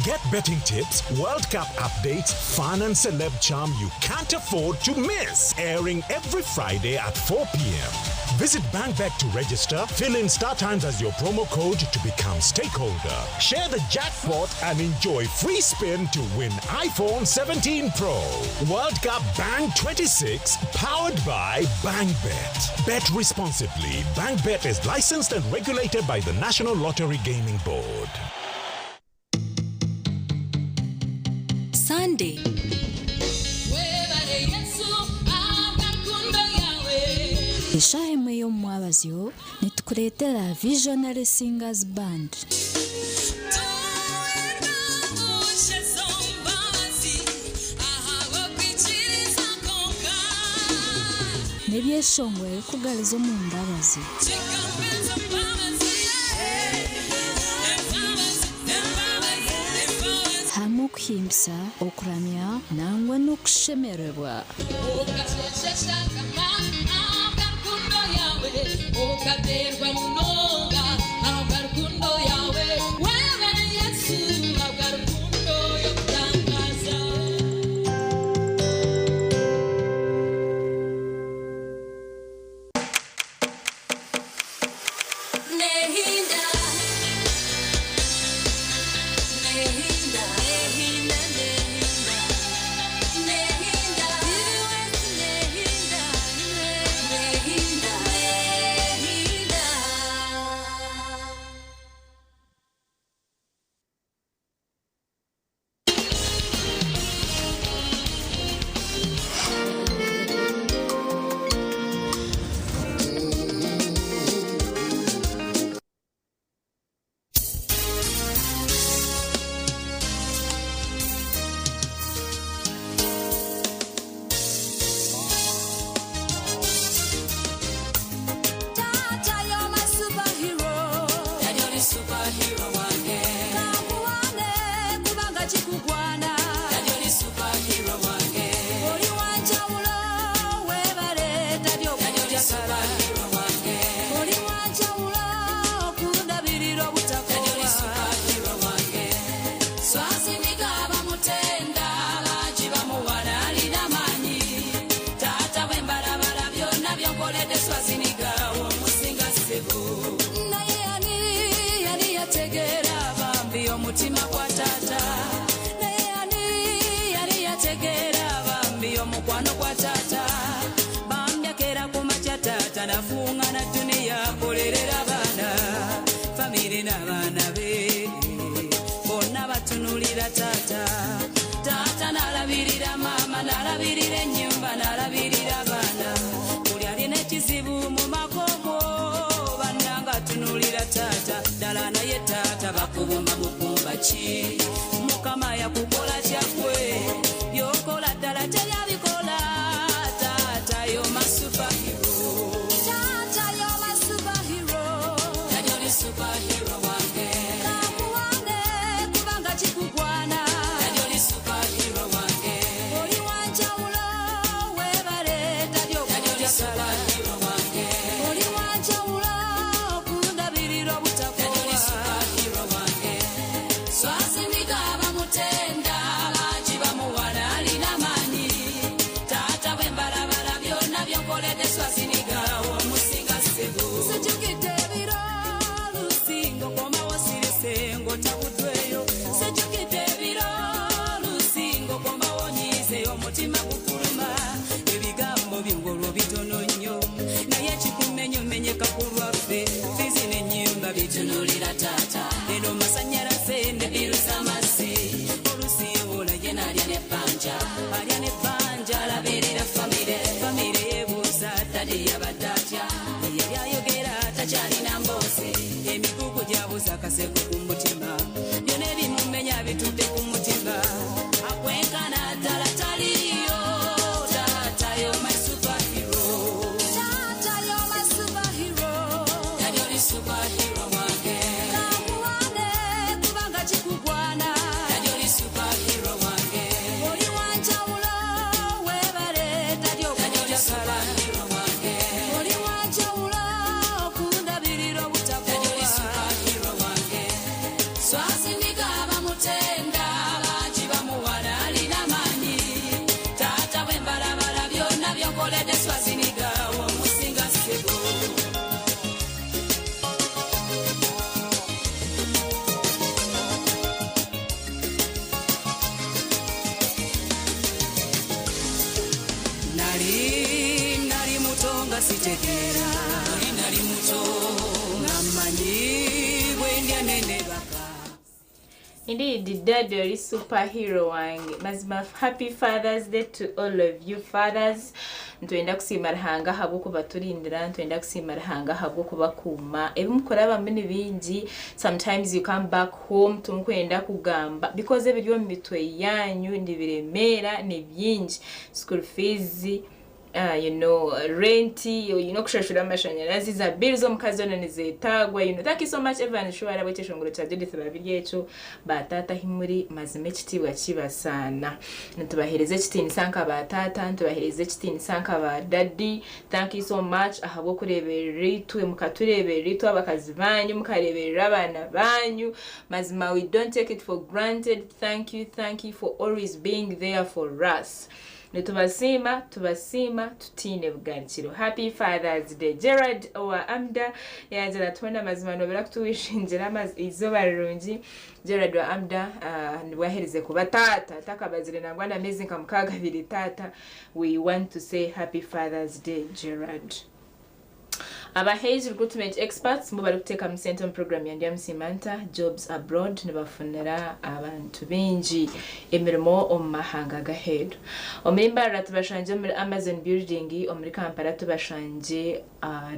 Get betting tips, World Cup updates, fun and celeb charm you can't afford to miss. Airing every Friday at 4 p.m. Visit BankBet to register, fill in Star Times as your promo code to become stakeholder. Share the jackpot and enjoy free spin to win iPhone 17 Pro. World Cup Bank 26 powered by BankBet. Bet responsibly. BankBet is licensed and regulated by the National Lottery Gaming Board. Sunday. Eshahemwe y'omwabazyo nitukuleetera Visionary Singers Band. Nebyeshongwe ebikugaliza omu mbabazi. Hamu okuhimbisa, okuramya nangwa n'okushemererwa. Mukama yakukola kyakwe yokola ddala teryabikola tata yo my superhero tata yo my superhero tata yo superhero wange kakuwane kubanga kikugwana tata yo superhero wange oli wanjawulo webale tata yo superhero wange oli wanjawulo kundabirira obutakwa Kaseko kumutima yone bimumenya bitute kumutima akwenkana dala taliyo tata yo my superhero tata yo my superhero tata yo superhero wange kakuwane kubanga kikugwana tata yo superhero wange oli wanjawulo webale tata yo superhero wange oli wanjawulo kundabirira obutakwa nali mutonga sitegera nali mutonga manyi bwendya nende baka Indeed, Dad, you're a superhero wange. Mazima, happy Father's Day to all of you fathers. Ntwenda kusimara hanga habwo kubaturindira, ntwenda kusimara hanga habwo kubakuma. Ebi mukora bamwe bingi, sometimes you come back home tumukwenda kugamba because ebyo mu mitwe yanyu ndibiremera ne byingi. School fees, rent, kushashura amashanyarazi za bills zo mukazi ono nizetagwa. Thank you so much Evan Shwara bweteshongoro cha Judith babiri yecho batata himuri mazime kitiwa kibasana. Ntubahereze kitini sanka batata, ntubahereze kitini sanka ba daddy. Thank you so much ahabo kurebera twe mukaturebera twe abakazi banyu mukarebera abana banyu. Mazima, we don't take it for granted. Thank you for always being there for us. Tubasima tutine bugarikiro. Happy Father's Day. Gerard wa Amda yanjira tubona mazima nobera kutuwishinjira izoba rirungi. Gerard wa Amda niwahereze kuba tata takabazire nangwa na mezi nkamukaga biri tata. We want to say happy Father's Day, Gerard. Aba Hayes recruitment experts mubari kuteka mu center program ya Ndiam Simanta Jobs Abroad nibafunira abantu benji emirimo omahanga gahedo. Omimba ratubashanje muri Amazon building omuri Kampala tubashanje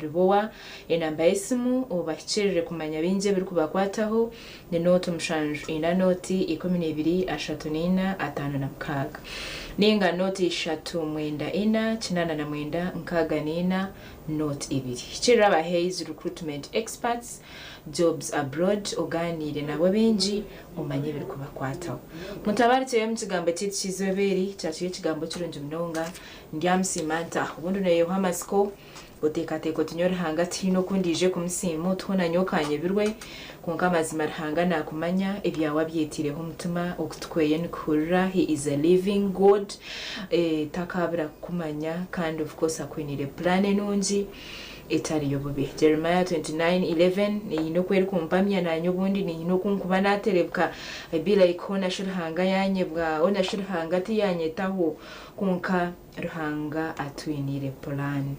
Rubowa enamba isimu obakirire kumanya binje biri kubakwataho ne note mushanju ina noti 123456 ninga noti 394 note 2 Chiraba Hayes recruitment experts Jobs Abroad oganire nabo benji umanye biri kubakwataho. Mutabari cyo mkigambo cyiti kizoberi cyaciye kigambo kirunje mnonga Ndiam Simanta ubundi nayo hamasiko otekateko tunyore hangati no kundije kumsimu tubona nyokanye birwe kunka mazima hanga nakumanya ebyawa byetireho umutima okutweye nikura. He is a living God. Takabira kumanya kind of course akwinire plan enungi etari yobobe. Jeremiah 29:11 ni no kweri kumpamya na nyobundi ni no kunkuba naterebka bila ikona shirhanga yanyebwa ona shirhanga tiyanyetaho kunka ruhanga atwinire plan.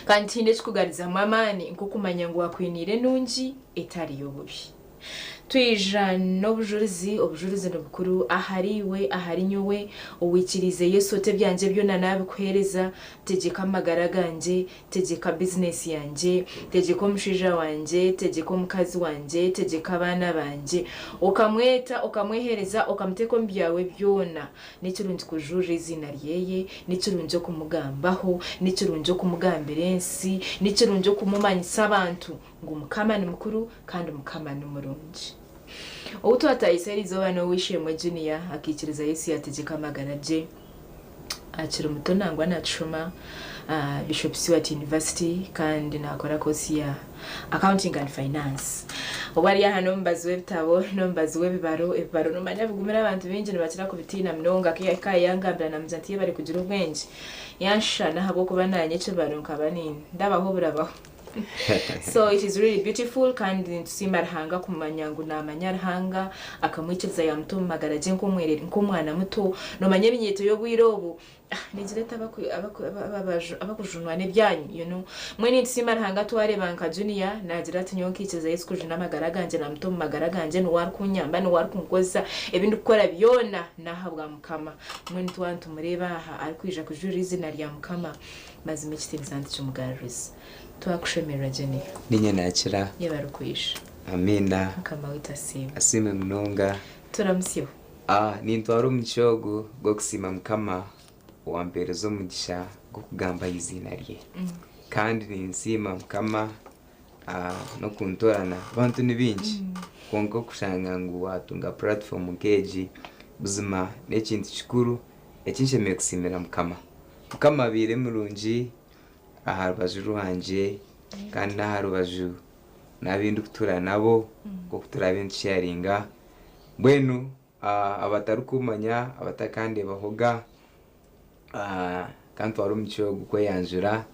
Kantinde chikugariza mamani nkokumanya ngo akwinire nungi etari yobubi. Twija n'obujulizi n'obukuru ahariwe aharinyowe owikirize Yesu tebyanje byona nabikuhereza tegeka amagara ganje tegeka business yanje tegeka omushija wanje tegeka omukazi wanje tegeka abana banje okamweta okamwehereza okamuteko mbyawe byona n'ikirungi kujura izina ryeye n'ikirungi kumugambaho n'ikirungi kumugambira ensi n'ikirungi kumumanyisa abantu ngo Mukama ni mukuru kandi Mukama ni murungi. Outu atayiseri zoba no wishimwe Junior akikiriza Yesu yategeka amagara je akiri muto nangwa nacuma Bishop Stewart University kandi nakora course ya accounting and finance. Obari hano mbazwe bitabo no mbazwe bibaro no manya bugumira abantu benje nibakira ku bitina mnonga kaya yangambira na mzantiye bari kugira ubwenje yanshana habo kuba nanye cyo baronka banini ndabaho burabaho. So it is really beautiful kandi ntusimara hanga kumanya ngo namanya hanga akamwikiriza ya muto magaraje nkomwerera nkomwana muto no manya binyeto yo bwirobu nigireta abakujunwa ne byanyu mwene ntusimara hanga twarebanka Junior nagira ati nyonkikiza Yesu kujuna magara ganje na muto magara ganje no war kunyamba no war kunkoza ebindu gukora byona nahabwa Mukama mwene twantu mureba aha ari kwija kujura izina rya Mukama mazime kitirizanti cy'umugaruriza. Twakushemera Jenny ninye nakira yebarukwisha. Amina Kama witasiba asime mnonga turamusyo nintwara umucyogo go kusima Mukama wa mbere zo mugisha go kugamba izina rye kandi ninsima Mukama no kuntorana abantu nibinji konko kushanga ngo watunga platform keji buzima n'ekintu kikuru ekinshemeye kusimira Mukama bire murungi aharubaju hanje kandi aharubaju nabindi kutura nabo ko kutura bintu sharinga bwenu abatarukumanya abatakande bahoga kandi wari umucyo gukweyanjura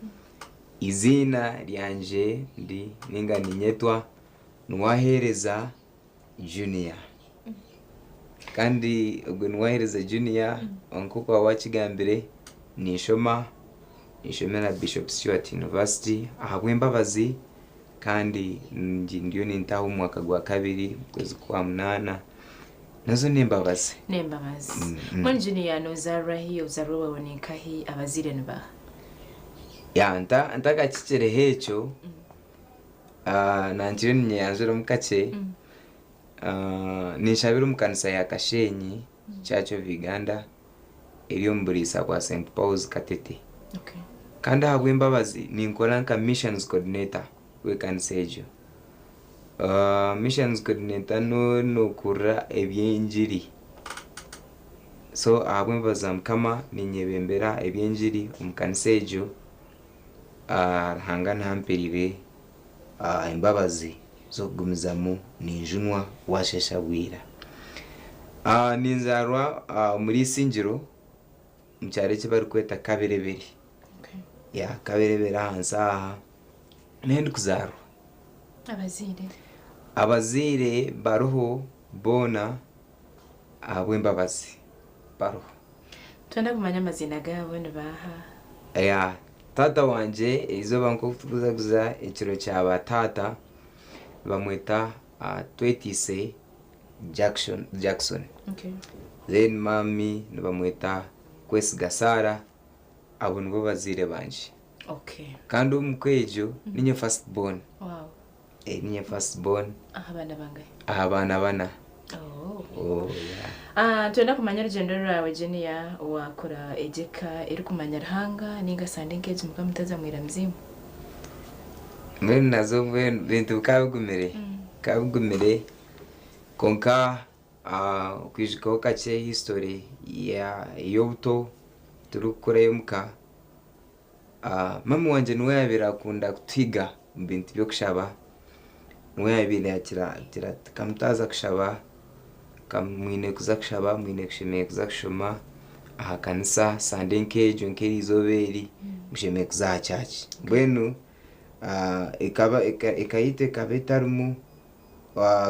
izina ryanje ndi ninga ninyetwa nwahereza Junior kandi ubwo nwahereza Junior onko kwa wakigambire nishomera Bishop Stewart University ahabwe mbabazi kandi ndiyo nintaho umwaka gwa kabiri kwezi kwa 8 nazo nembabazi Mon Junior no zarahi uzarwa wonekahi abazire nba ya ntaka kichere hecho nanjye nyanzura mukache nishabira mukanisa ya Kashenyi Church of Uganda iriyo mburisa kwa St Paul's Katete. Okay. Kandi habwe imbabazi ninkora nka missions coordinator we kanisa ejo. Missions coordinator no kura ebyenjiri. So habwe imbabazi mkama ninyebembera ebyenjiri umukanisa ejo hangana hampirire imbabazi zo gumizamu ninjunwa washeshabwira. Ninzarwa muri Singiro mcyare kibari kweta Kaberebere. Okay. Ya Kaberebere hansa nendi kuzarwa. Abazire baruho bona abwembabazi baruho. Twenda kumanya amazina gawe nbaha. Ya tata wanje izo banko kutuguza ekiro cyaba tata bamweta Twetise Jackson. Okay. Then mami bamweta Kwesi Gasara abo nibo bazire banje. Okay. Kandi umukwejo ninye first born. Wow. Ninye first born. Abana bangahe? Abana bana. Oh yeah. Twenda kumanya urugendo rwawe Junior wakora ejeka iri kumanya Ruhanga ninga sandingeje mukamutaza mwira mzimu. Mwe nazo bintu kabugumere konka kwijiko kache history ya yobuto turukore yumka mama wanje niwe yabirakunda kutwiga bintu byo kushaba niwe yabira kamutaza kushaba kamwine kuza kushaba mwine kushemeye kuza kushoma aha kanisa sandenke jonkeri izoberi mushemeye kuza church bwenu ikayite kabetarumu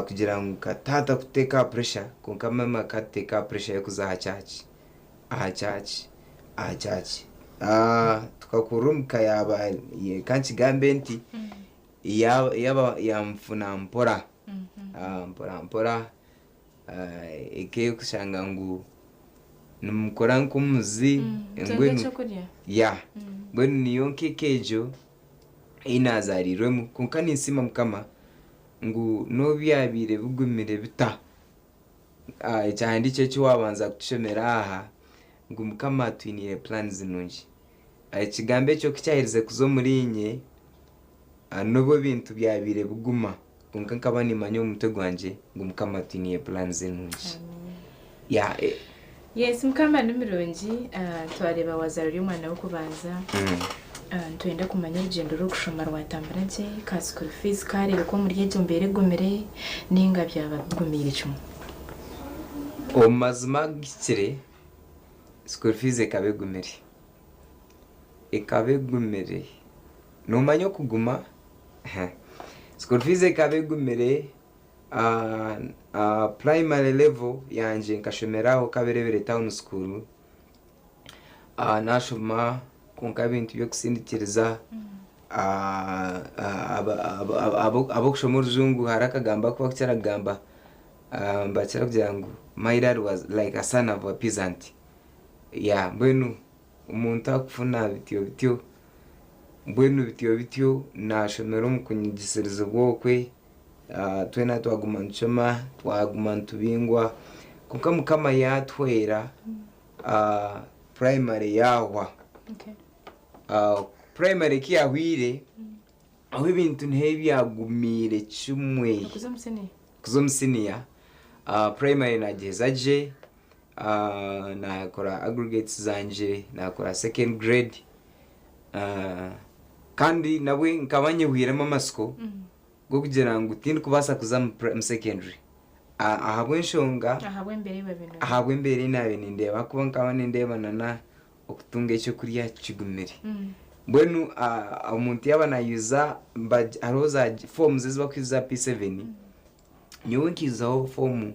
kugira ngo katata kuteka pressure konka mama kateka pressure yo kuza church tukakurumka yaba kanchi gambenti yaba yamfuna mpora mpora eke kushanga ngu numukora nkumuzi ngwenu ya ngwenu niyo kekejo inazarirwemu konka nisima mukama ngu nobyabire bugumire bita cyandi cyo cyabanza kushemera aha ngu mukama twiniye plans nunji kigambe cyo kicyahirize kuzo murinye nobo bintu byabire buguma konka nkabani manyo umutego wanje ngu mukama twiniye plans nunji. Ya yes mukama numironji twareba wazaro y'umwana wo kubanza. Twenda kumanya urugendo rwo gushoma rwatambara nje ka school fees kare ko muri yejo mbere gomere ninga byaba bigumira icumu. Omazima gikire school fees ekabegumere no manyo kuguma school fees ekabegumere primary level yanje nkashomeraho Kaberebere town school nashoma konka bintu byo kusindikiriza abo kushomora uzungu harakagamba kuba cyaragamba mbakira kugira ngo my dad was like a son of a peasant. Ya bwenu umuntu akufuna bityo bwenu bityo nashomera mu kunyigisiriza bwokwe twena twaguma nchoma twaguma ntubingwa konka mukama yatwera primary yahwa. Okay. Primary kiyahwire aho ibintu ntibyagumire chumwe kuzomusiniya primary nagezaje nakora aggregates zanje nakora second grade kandi nawe nkabanye hwiremo amasiko go kugira ngo tindi kubasa kuza mu secondary ahabwe nshonga ahabwe mbere nabe nindeba kuba nkabane ndebana na okutunga icyo kuriya kigumire bwenu umuntu yabana yuza aroza forms ziba kwiza P7 nyowe nkizaho form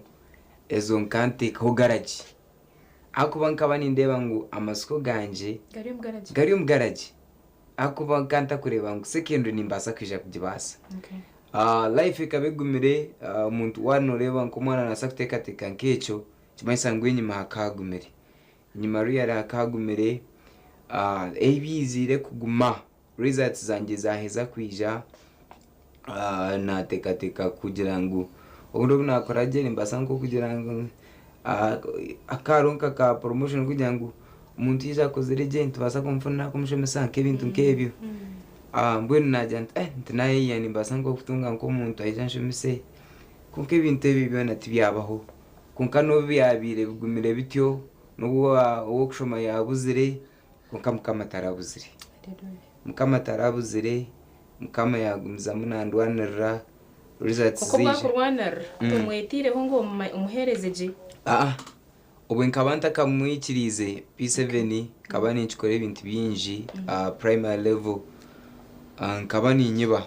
ezo nkante ko garage akuba nkabani ndeba ngo amasiko ganje gari mu garage akuba nkanta kureba ngo secondary nimbasa kwija kugibasa. Okay. life ikabegumire umuntu wanoreba nko mwana nasa kutekateka nk'ekyo kimanyisa ngo inyuma hakagumire inyuma ruyari hakagumire ebizire kuguma results zanjye zaheza kwija natekateka kugira ngo ubundi nakora je nimbasa nko kugira ngo akaronka ka promotion kugira ngo umuntu yiza koze regent basa kumfuna kumushemesa nk'ebintu nk'ebyo mbwenu najya ntinaye yani mbasa nko kutunga nko umuntu ayijanshemese kunke ibintu ebyo nati byabaho kunka no byabire bugumire bityo n'uwo kushoma yabuzire kunka mukama tarabuzire mukama tarabuzire mukama yagumiza munandwanira results zije uko kurwanira tumwetireho ngo umuherezeje ubu nkabanta kamwikirize P7 kabani nchikore ibintu byinji primary level nkabani nyiba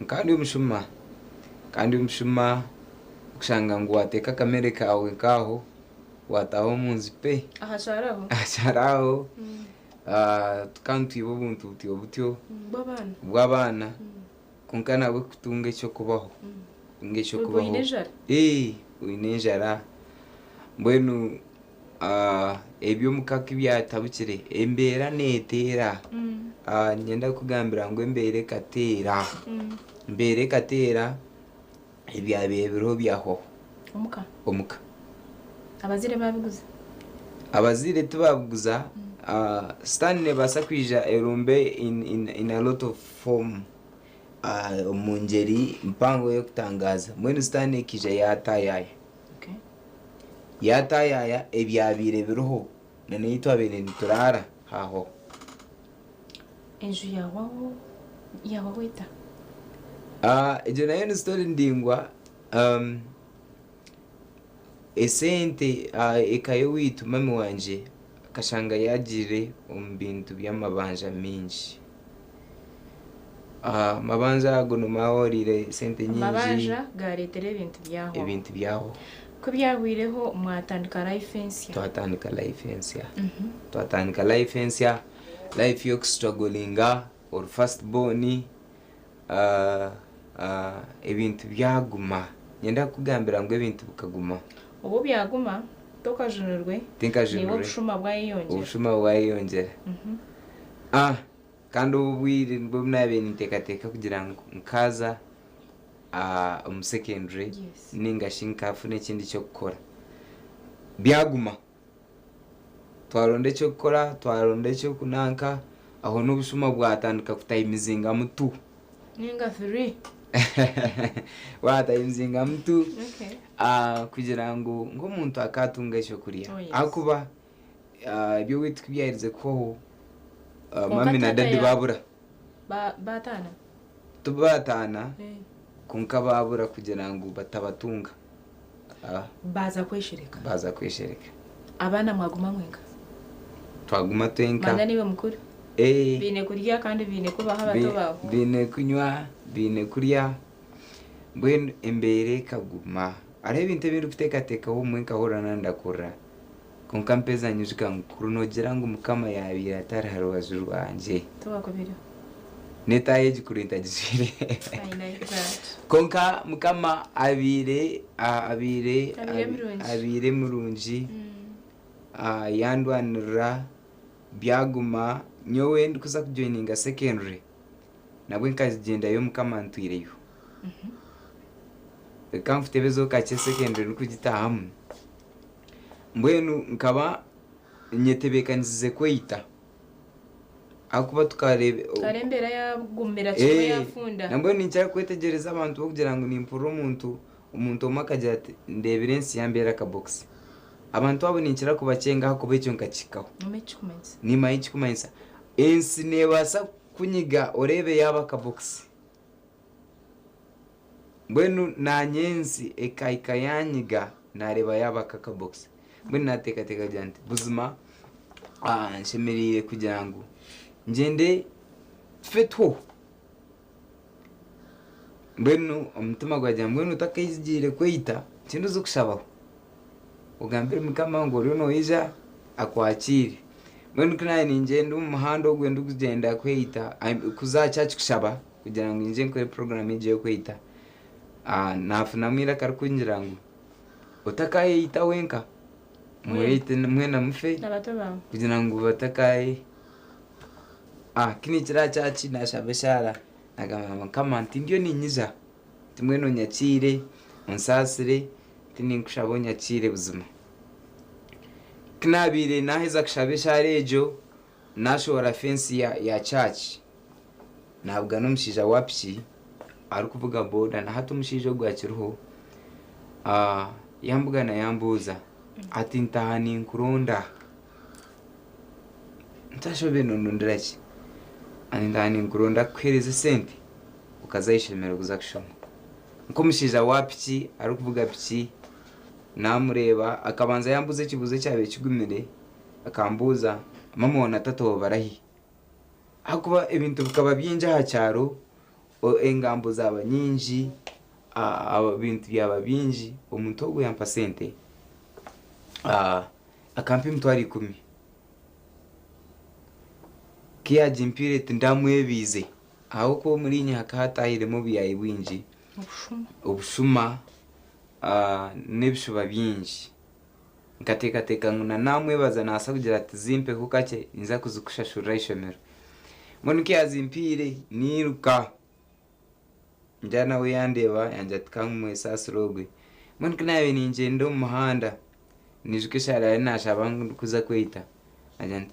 kandi umushuma kushanga ngo wateka kamere kawe kaho wataho munzi pe asharaho tukantu ibo buntu butyo bw'abana kunkana bwo kutunga cyo kubaho ngecho kubaho uinejara mbwenu ebyo mukaka byatabukire embera netera nyenda kugambira ngo embere katera ebyabebero byaho omuka abazire tubabuguza stanne basa kwija erumbe in a lot of form mungeri mpango yo kutangaza mwenu stanne kija yatayaya ebyabire biroho nane yitwa bene niturara haho enju yawaho ita ejo nayo ni story ndingwa esente ekayo witu mami wanje kashanga yagire bintu by'amabanja mingi mabanja agono mahorire sente nyingi mabanja garetere ibintu byaho ko byagwireho mwatandika life ensia life yo strugglinga or first born ibintu byaguma nyenda kugambira ngo ibintu bukaguma ubu byaguma tokajunurwe niwo bushuma bwayiyongera kandi ubwire mbumnabe nitekateka kugira ngo nkaza secondary ningashinkafu n'ikindi cyo gukora byaguma twaronde cyo gukora twaronde cyo kunanka aho n'ubushuma bwatandika kutayimizinga mutu ninga free watayimizinga mutu kugira ngo umuntu akatunga cyo kuriya akuba ibyo witwa byarize ko mami na dadi babura batana kunka babura kugira ngo batabatunga baza kweshereka abana mwaguma mwenga twaguma twenka manda niwe mukuru bine kurya kandi bine kubaha abato bawe bine kunywa bine kurya mbwenu embere kaguma ari ibintu biri kutekateka ho mwenka horana ndakora kunka mpeza nyushika nkurunogera ngo mukama yabira ataraharo wazuru wanje tubakobira netaye gikurinda gishire konka mukama abire murunji yandwanira byaguma nyowe ndikuza kujoininga secondary nabwe nkagenda yo mukama ntwireyo kamfite bezo kache secondary nkugitahamu mbwenu nkaba nyetebekanize kwita akuba tukarebe karembera yagumira cyo yafunda nambwe nincara kwetegereza abantu kugira ngo nimpuro umuntu omakagira ati ndebirensi yambera ka box abantu abo nincara kubacenga hakuba icyo nkakikaho ni mayichi kumaisa ensi nebasa kunyiga orebe yaba ka box mbwenu nanyensi ekaika yanyiga nareba yaba ka box mbwenu natekateka jante buzima nshemeriye kugira ngo ngende fetho mbwenu umutima gwajya mbwenu utakayizigire kwita kintu zo kushabaho ugambire mukama ngo rino ija akwakire mbwenu kinaye ningende mu muhanda ogwenda kugenda kwita kuzacha kushaba kugira ngo nje nkore program ije yo kwita nafuna mwira karakungira ngo utakaye yita wenka mwite mwena mufe nabato bawe kugira ngo batakaye kini kira cyaci nashabeshara nagamama kama ntindio ninyiza timweno nyakire onsasire tininkushabo nyakire buzima knabire naheza kushabeshara ejo nashobora fence ya church nabwo n'umushija wapshi ari kuvuga boda na hato umushija gwakiruho yambuga na yambuza ati ntahani nkurunda ntashobe nondonderachi ani ndani nkurunda kwereze sente ukazayishemera kuzakushoma nko umushija wapshi ari kuvuga pshi namureba akabanza yambuze kibuze cyabe kigumire akambuza mamona tato barahi hakuba ibintu bikaba byinja ha cyaro engambo zaba nyinji abintu byaba byinji umuntu ogo yampa sente akampi mtwari 10 kiya jimpire tindamwebize aho ko muri nya hakatahire mu biyayi bwinji obushuma nebishuba byinji nkateka nguna namwe baza nasa kugira ati zimpe kukake inza kuzukushashura ishomero monike yazimpire niruka njana we yandeba yanja tkamwe sasurogwe monike nawe ninjendo mu muhanda nijukishara nashabangu kuza kwita ajant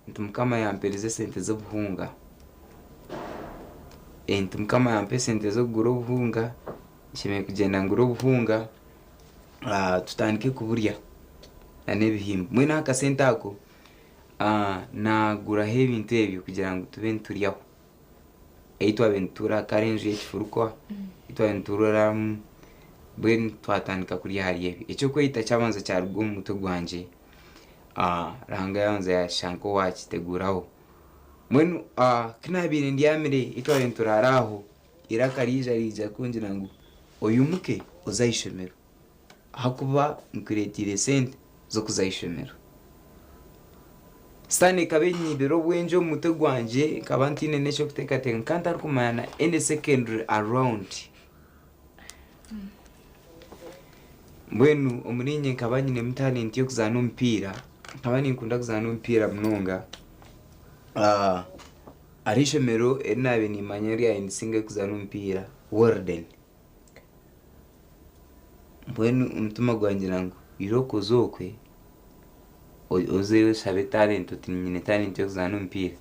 ntumkama yamperize sente zo buhunga ntumkama yampe sente zo guro buhunga nshime kugenda nguro buhunga tutandike kuburya anebihimba mwe naka sentako nagura hebintu ebyo kugira ngo tube nturiyaho eitwa ventura karenje y'ifurukwa itwa ventura bwen twatandika kuri hariye icyo kwita cyabanza cya rugo mu muto gwanje ranga yanze ya shanko wakiteguraho mwenu kinabire ndiyamire itwa ventura araho irakarija rija kungira ngo oyumuke uzayishemero hakuba nkuretire sente zo kuzayishemero stani kabenyi biro bwenjo muto gwanje kabantine necho kutekateka nkanta rukumana in secondary around mwenu omurinye kabanyine mtalent yo kuzana umpira kabani nkunda kuzana umpira mnonga arishemero enabe ni manyeri ya indisinge kuzana umpira warden mwenu umtuma gwanje nangu iroko zokwe ozewe sabe talent utinyine talent yo kuzana umpira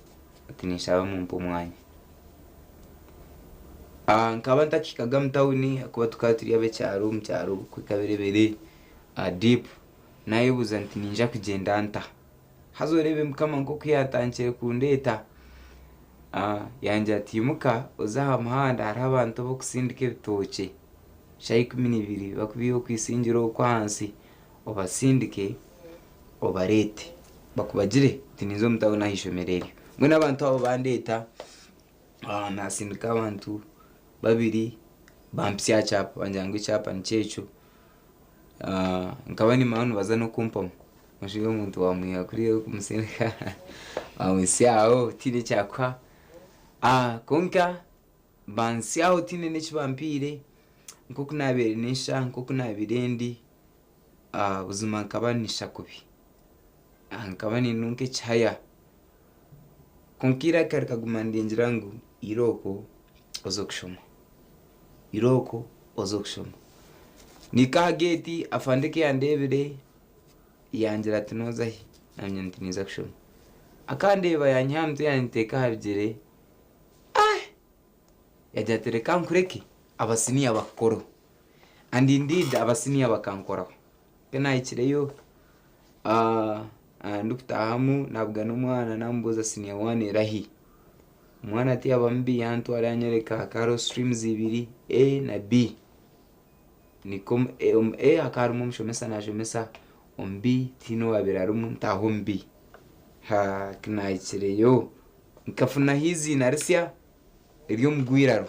utinishaba mu mpumwanya nkabanta kikaga mtawuni akuba tukaturi yabe cyaro mu cyaro kwikaberebere deep nayo buzanti ninja kugenda anta hazorebe mukama ngo kwiyatangiye kundeta yanje atimuka uzaha muhanda hari abantu bo kusindike bitoke shayi 12 bakubiyo kwisingiro kwansi obasindike obarete bakubagire tinizo mtawuna hishomereri mwe nabantu abo bandeta nasindika abantu babiri bampsya chapa banjangu chapa nchecho nkabani manu bazano kumpamo mushigo muntu wamwiya kuri kumusindika amusyao tine chakwa konka bansyao tine nechibampire nkokunabere nisha nkokunabirendi uzuma nkabanisha kubi nkabani nunke chaya konkira karika gumandinjira ngo iroko ozokushoma nikageti afandike yandebere yangira tinozahi namye ntiniza kushoma akandeba yanyantu yaniteka habigere yajatereka nkureke abasini abakoro and indeed abasini abakankoraho kana ikireyo ndukutahamu nabwa n'umwana nambuza senior 1 rahi umwana ati abambi yantu aranyereka karo streams 2 A na B nikom A akarumu mshomesa na jomesa ombi tino wabirarumu ntaho mbi kina ikireyo nkafuna hizi narisia iryo mugwiraro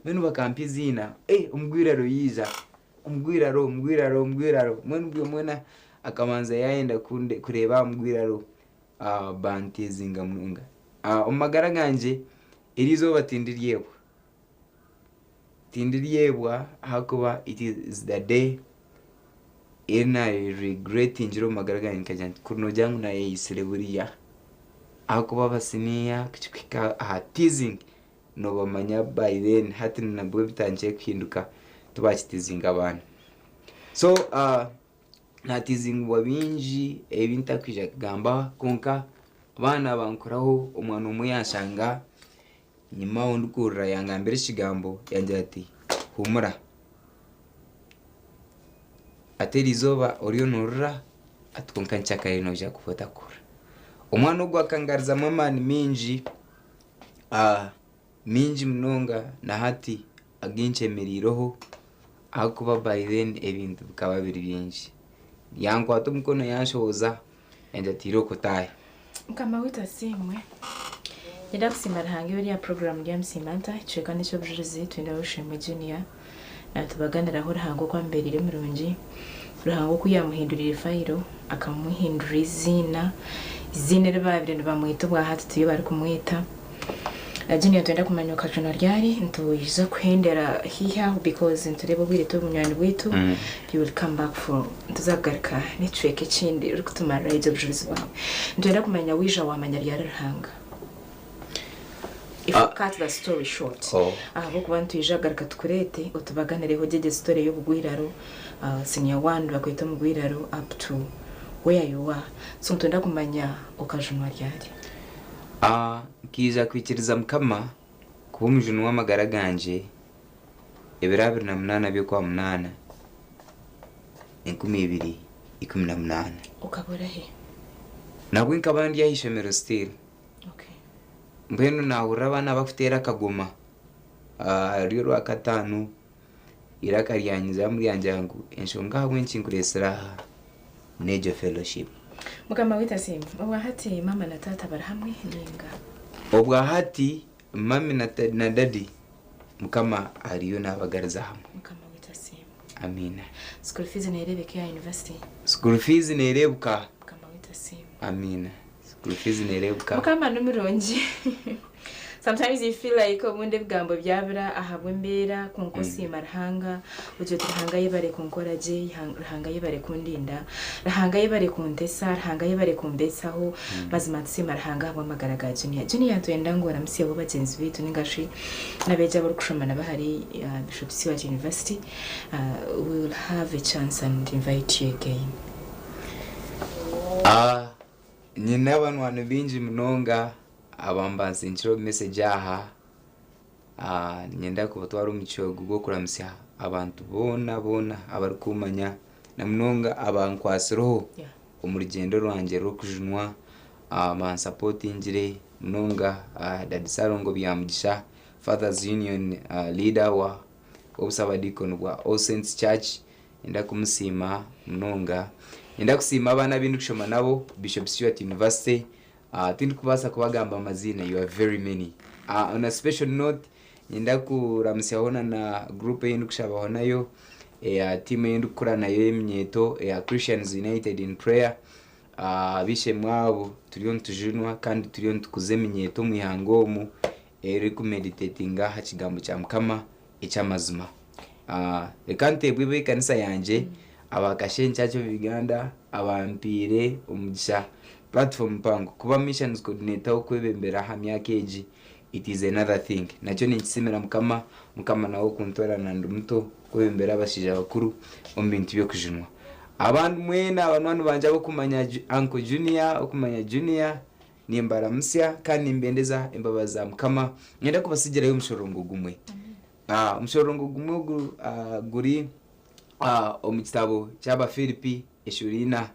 benu bakampi zina umugwiraro yiza umugwiraro mwena akamanza yaenda kureba mugwiraro bantezinga munga umagara ganje irizo batindiriyeho tindiriebwa hakuba it is the day ina regret injiro magaraga nkajya kuno jangu na yisire buriya hakuba basiniya kicika teasing no bamanya by then hati nabwo bitangiye khinduka tubakitizinga abantu so na teasing wabinji ebinta kwija kugamba konka bana bankuraho umwana umwe yashanga nyuma undukura yangambira ikigambo yanjye ati humura atelizoba oriyo nurura atkonka nchakaye noja kufota kura umwana ugwa kangariza mamani minji mnonga na hati aginche meriroho akuba by then ebintu bikaba biri byinshi yanko atumkono yanshoza ende tiroko taye kama witasimwe Yenda kusimara hangi wali ya program ya msimanta cheka nicho bujurizi tuenda ushimwe junior na tubaganira aho hango kwa mbere murungi ruhango kuyamuhindurira fayiro akamuhindura izina ribabire bamwita bwa hati tuyo bari kumwita junior tuenda kumanyuka juna ryari ntuyiza kuhendera hiha because nturebo bwire to munyani bwitu you will come back for tuzagarika nicweke kindi uri kutumara ibyo bujurizi bawe tuenda kumanya wija wamanya ryari ruhanga. If you cut the story short, ahubwo bantu yijagarika tukurete utubaganireho jeje story yo bugwiraro senior 1 bakwita mu bugwiraro up to where you are. So ntunda kumanya okajunwa ryari. Kiza kwikiriza mukama kuba umujunu w'amagara ganje ebirabiri na munana byo kwa munana 2018 ukabura he nabwo nkabandi yahishemero still mbeno naura bana bafutera kagoma ryo rwa katanu iraka ryanyiza muri yanjangu enshonga hwenchi nkuresera nejo fellowship mukama wita simu obwa hati mama na tata barahamwe ninga obwa hati mami na daddy mukama ariyo nabagariza hamwe mukama wita simu amina school fees nerebeke ya university school fees nerebuka mukama wita simu amina school fees nerebuka mukama numironji sometimes you feel like omunde bgambo byabira ahabwe mbera kunkosi marhanga uje turhanga yebare kunkora je hanga yebare kundinda rahanga yebare kuntesa rahanga yebare kumbesaho bazimatse marhanga abo magaraga junior twenda ngora msiye bo bagenzi bitu ningashi nabeja bari kushomana bahari Bishop Siwat University. We will have a chance and invite you again. Nyina abantu binji mnonga abambanze nchiro message aha nyenda kubatwara umucyogo gwo kuramsya abantu bona abari kumanya na mnonga abankwasiroho umurugendo rwanje ro kujunwa man supportingire mnonga dadisarongo byamugisha Fathers Union leader wa obusaba deacon wa All Saints Church nda kumusima mnonga nda kusima abana bintu kushoma nabo Bishop Siwat University tindi kubasa kubagamba amazina you are very many on a special note nda kuramsya hona na group y'indu kushabaho nayo team y'indu kura nayo emnyeto Christians United in Prayer bishe mwabo turiyo ntujunwa kandi turiyo ntukuzemenyeto mwihango mu eri ku meditatinga hakigambo cya mukama ecyamazima ekante bwibe kanisa yanje abakashencha cyo Uganda abampire umugisha platform pango kuba missions coordinator okwebembera hamya keji it is another thing nacho nikisimira mukama nawo kuntora nandu muto kwebembera abashija bakuru ombintu byo kujunwa abantu mwena abantu banje abo kumanya Uncle Junior okumanya Junior nimbara musya kandi mbendeza imbabaza mukama ngenda kubasigira yo mushorongo gumwe mushorongo gumwe guri omukitabo cyaba Filipi eshurina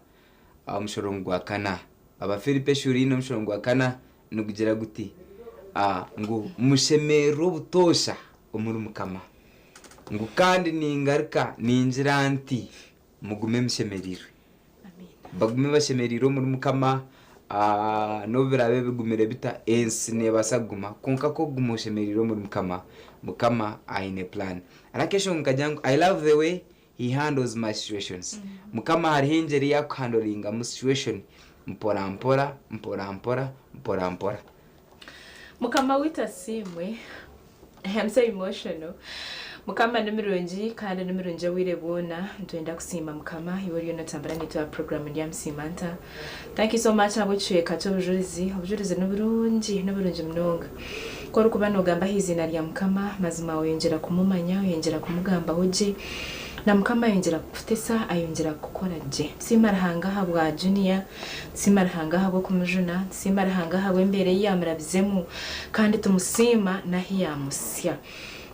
mushorongo wa kana aba Filipi eshurina mushorongo wa kana nukugira guti ngo mushemero butosha umuri mukama ngo kandi ningaruka ninjiranti mugume mushemerirwe bagume bashemeriro muri mukama no birabe bigumire bita ensine basaguma konka ko gumushemeriro muri mukama aine plan arakesho nkajangu I love the way he handles my situations mukama hari hinjeri ya handlinga mu situation mpora mukama wita simwe I am so emotional mukama n'emirungi kandi n'emirungi wirebona ntwenda kusiima mukama iwe ryo natambara nitwa program ya msimanta. Thank you so much abuchweka cy'obujurizi n'uburungi mnoga ko rukuba nogamba hizina rya mukama mazima oyongera kumumanya oyongera kumugamba hoje na mukama yongera kufutesa ayongera gukora je simarahanga habwa junior simarahanga habwo kumujuna simarahanga habwe mbere yamurabizemu kandi tumusima nahi yamusya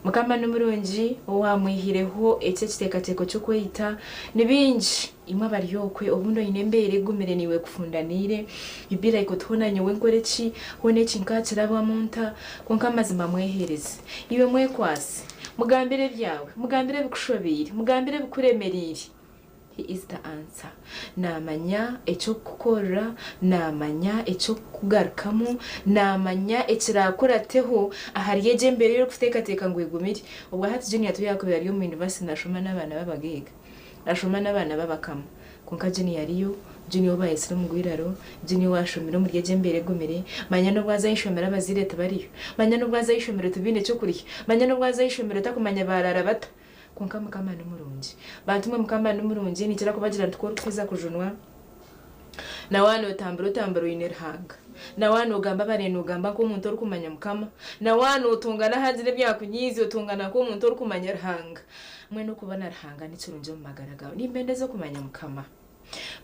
mukama n'umurungi owamwihireho ece kitekateko cyo kwita nibinji imwe baryokwe obundo inembere gumere niwe kufundanire ibira ikotubonanye wenkoreki honeki nkakiraba munta konka mazima mwehereze iwe mwekwase mugambire byawe mugambire bikushobire mugambire bikuremerire. He is the answer. Namanya echo kukora, namanya echo kugarukamu, namanya ekirakurateho ahariye mbere yo kutekateka ngo igumire. Ubwo hati junior tuyakubira yo mu university nashoma n'abana babagiga. Nashoma n'abana babakama. Konka junior yo junior bayesira mu gwiraro, junior washomira mu ryeje mbere gumire, manya no bwaza yishomera bazireta bariyo. Manya no bwaza yishomera tubine cyo kurya. Manya no bwaza yishomera takumanya barara bata. Konka mukama n'umurungi bantumwe mukama n'umurungi nikira kubagira tukora kwiza kujunwa na wano tambaro inerhanga na wano gamba bareno gamba ko umuntu uri kumanya mukama na wano utungana hazire byakunyizi utungana ko umuntu uri kumanya rhanga mwe no kubana rhanga n'ikirunje mu magaragaho nimbende zo kumanya mukama.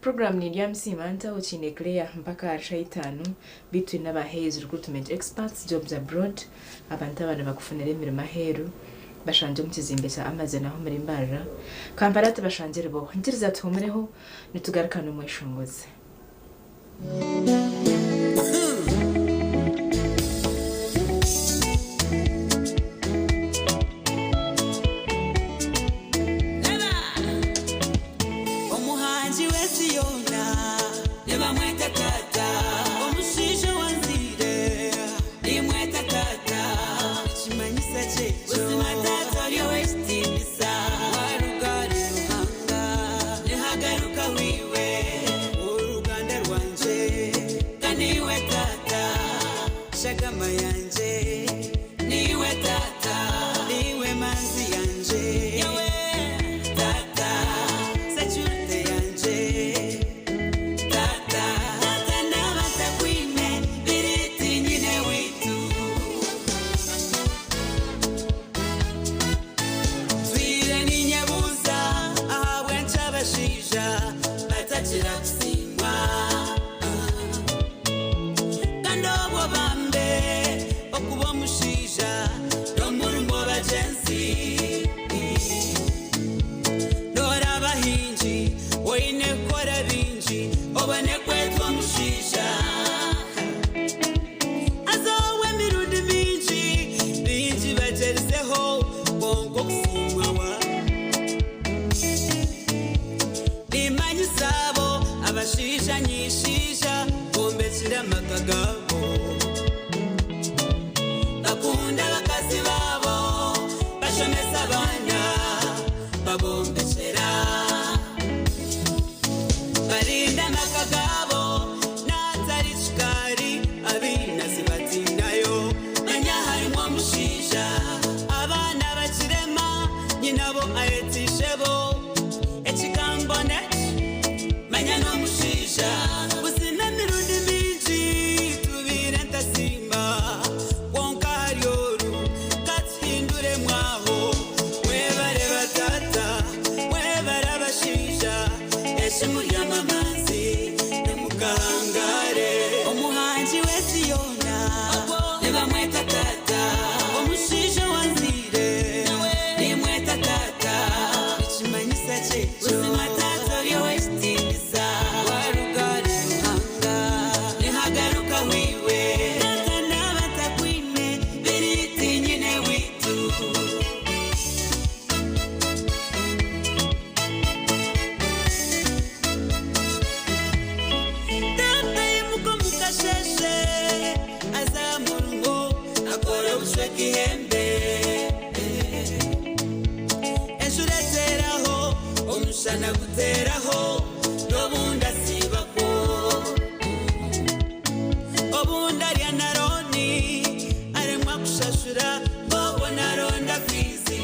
Program ni ya msimanta uchine clear mpaka 5 between n'abahezi recruitment experts jobs abroad abantu abana bakufunira imirimo aheru bashanje mukizimbe cya Amazon aho muri Mbarara kamparate bashanjere bo ndiriza tumereho nitugarukana umwishongoze. Omuhanji wesiyona neba mweta tata omushisho wanzire imweta tata chimanyisa checho Shagama yanje niwe tata niwe manzi yanje yawe tata sachute yanje tata tata nabata kwine biriti nyine witu twire ni nyabuza ahabwe ncabashija batakira kusimwa abashisha nyishisha bombesira makagabo bakunda bakazi babo bashomesa abana babombesera barinda makagabo natari shikari abina sibatindayo manya harimo mushisha abana bakirema nyinabo ayetishebo ekikambone manya no mushisha usina mirundi minji tubire ntasimba wonka haryoru katindure mwaho webare batata webare abashisha eshimu ry'amamazi nemukangare omuhanji wesiyona neba mweta tata omushisha wanzire nimweta tata ikimanyisa checho sana guteraho nobunda sibako obunda rya naroni aremwa kushashura bobo naronda fizi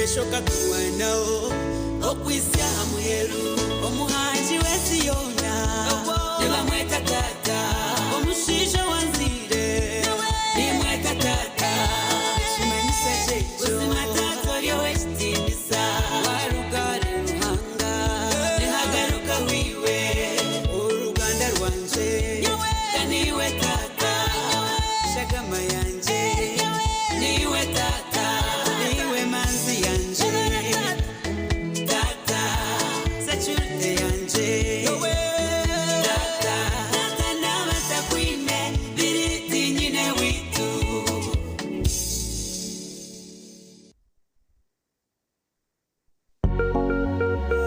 eshoka kuwanao okwisya hamweru omuhanji wesiyona nebamweta tata omushisha wanzi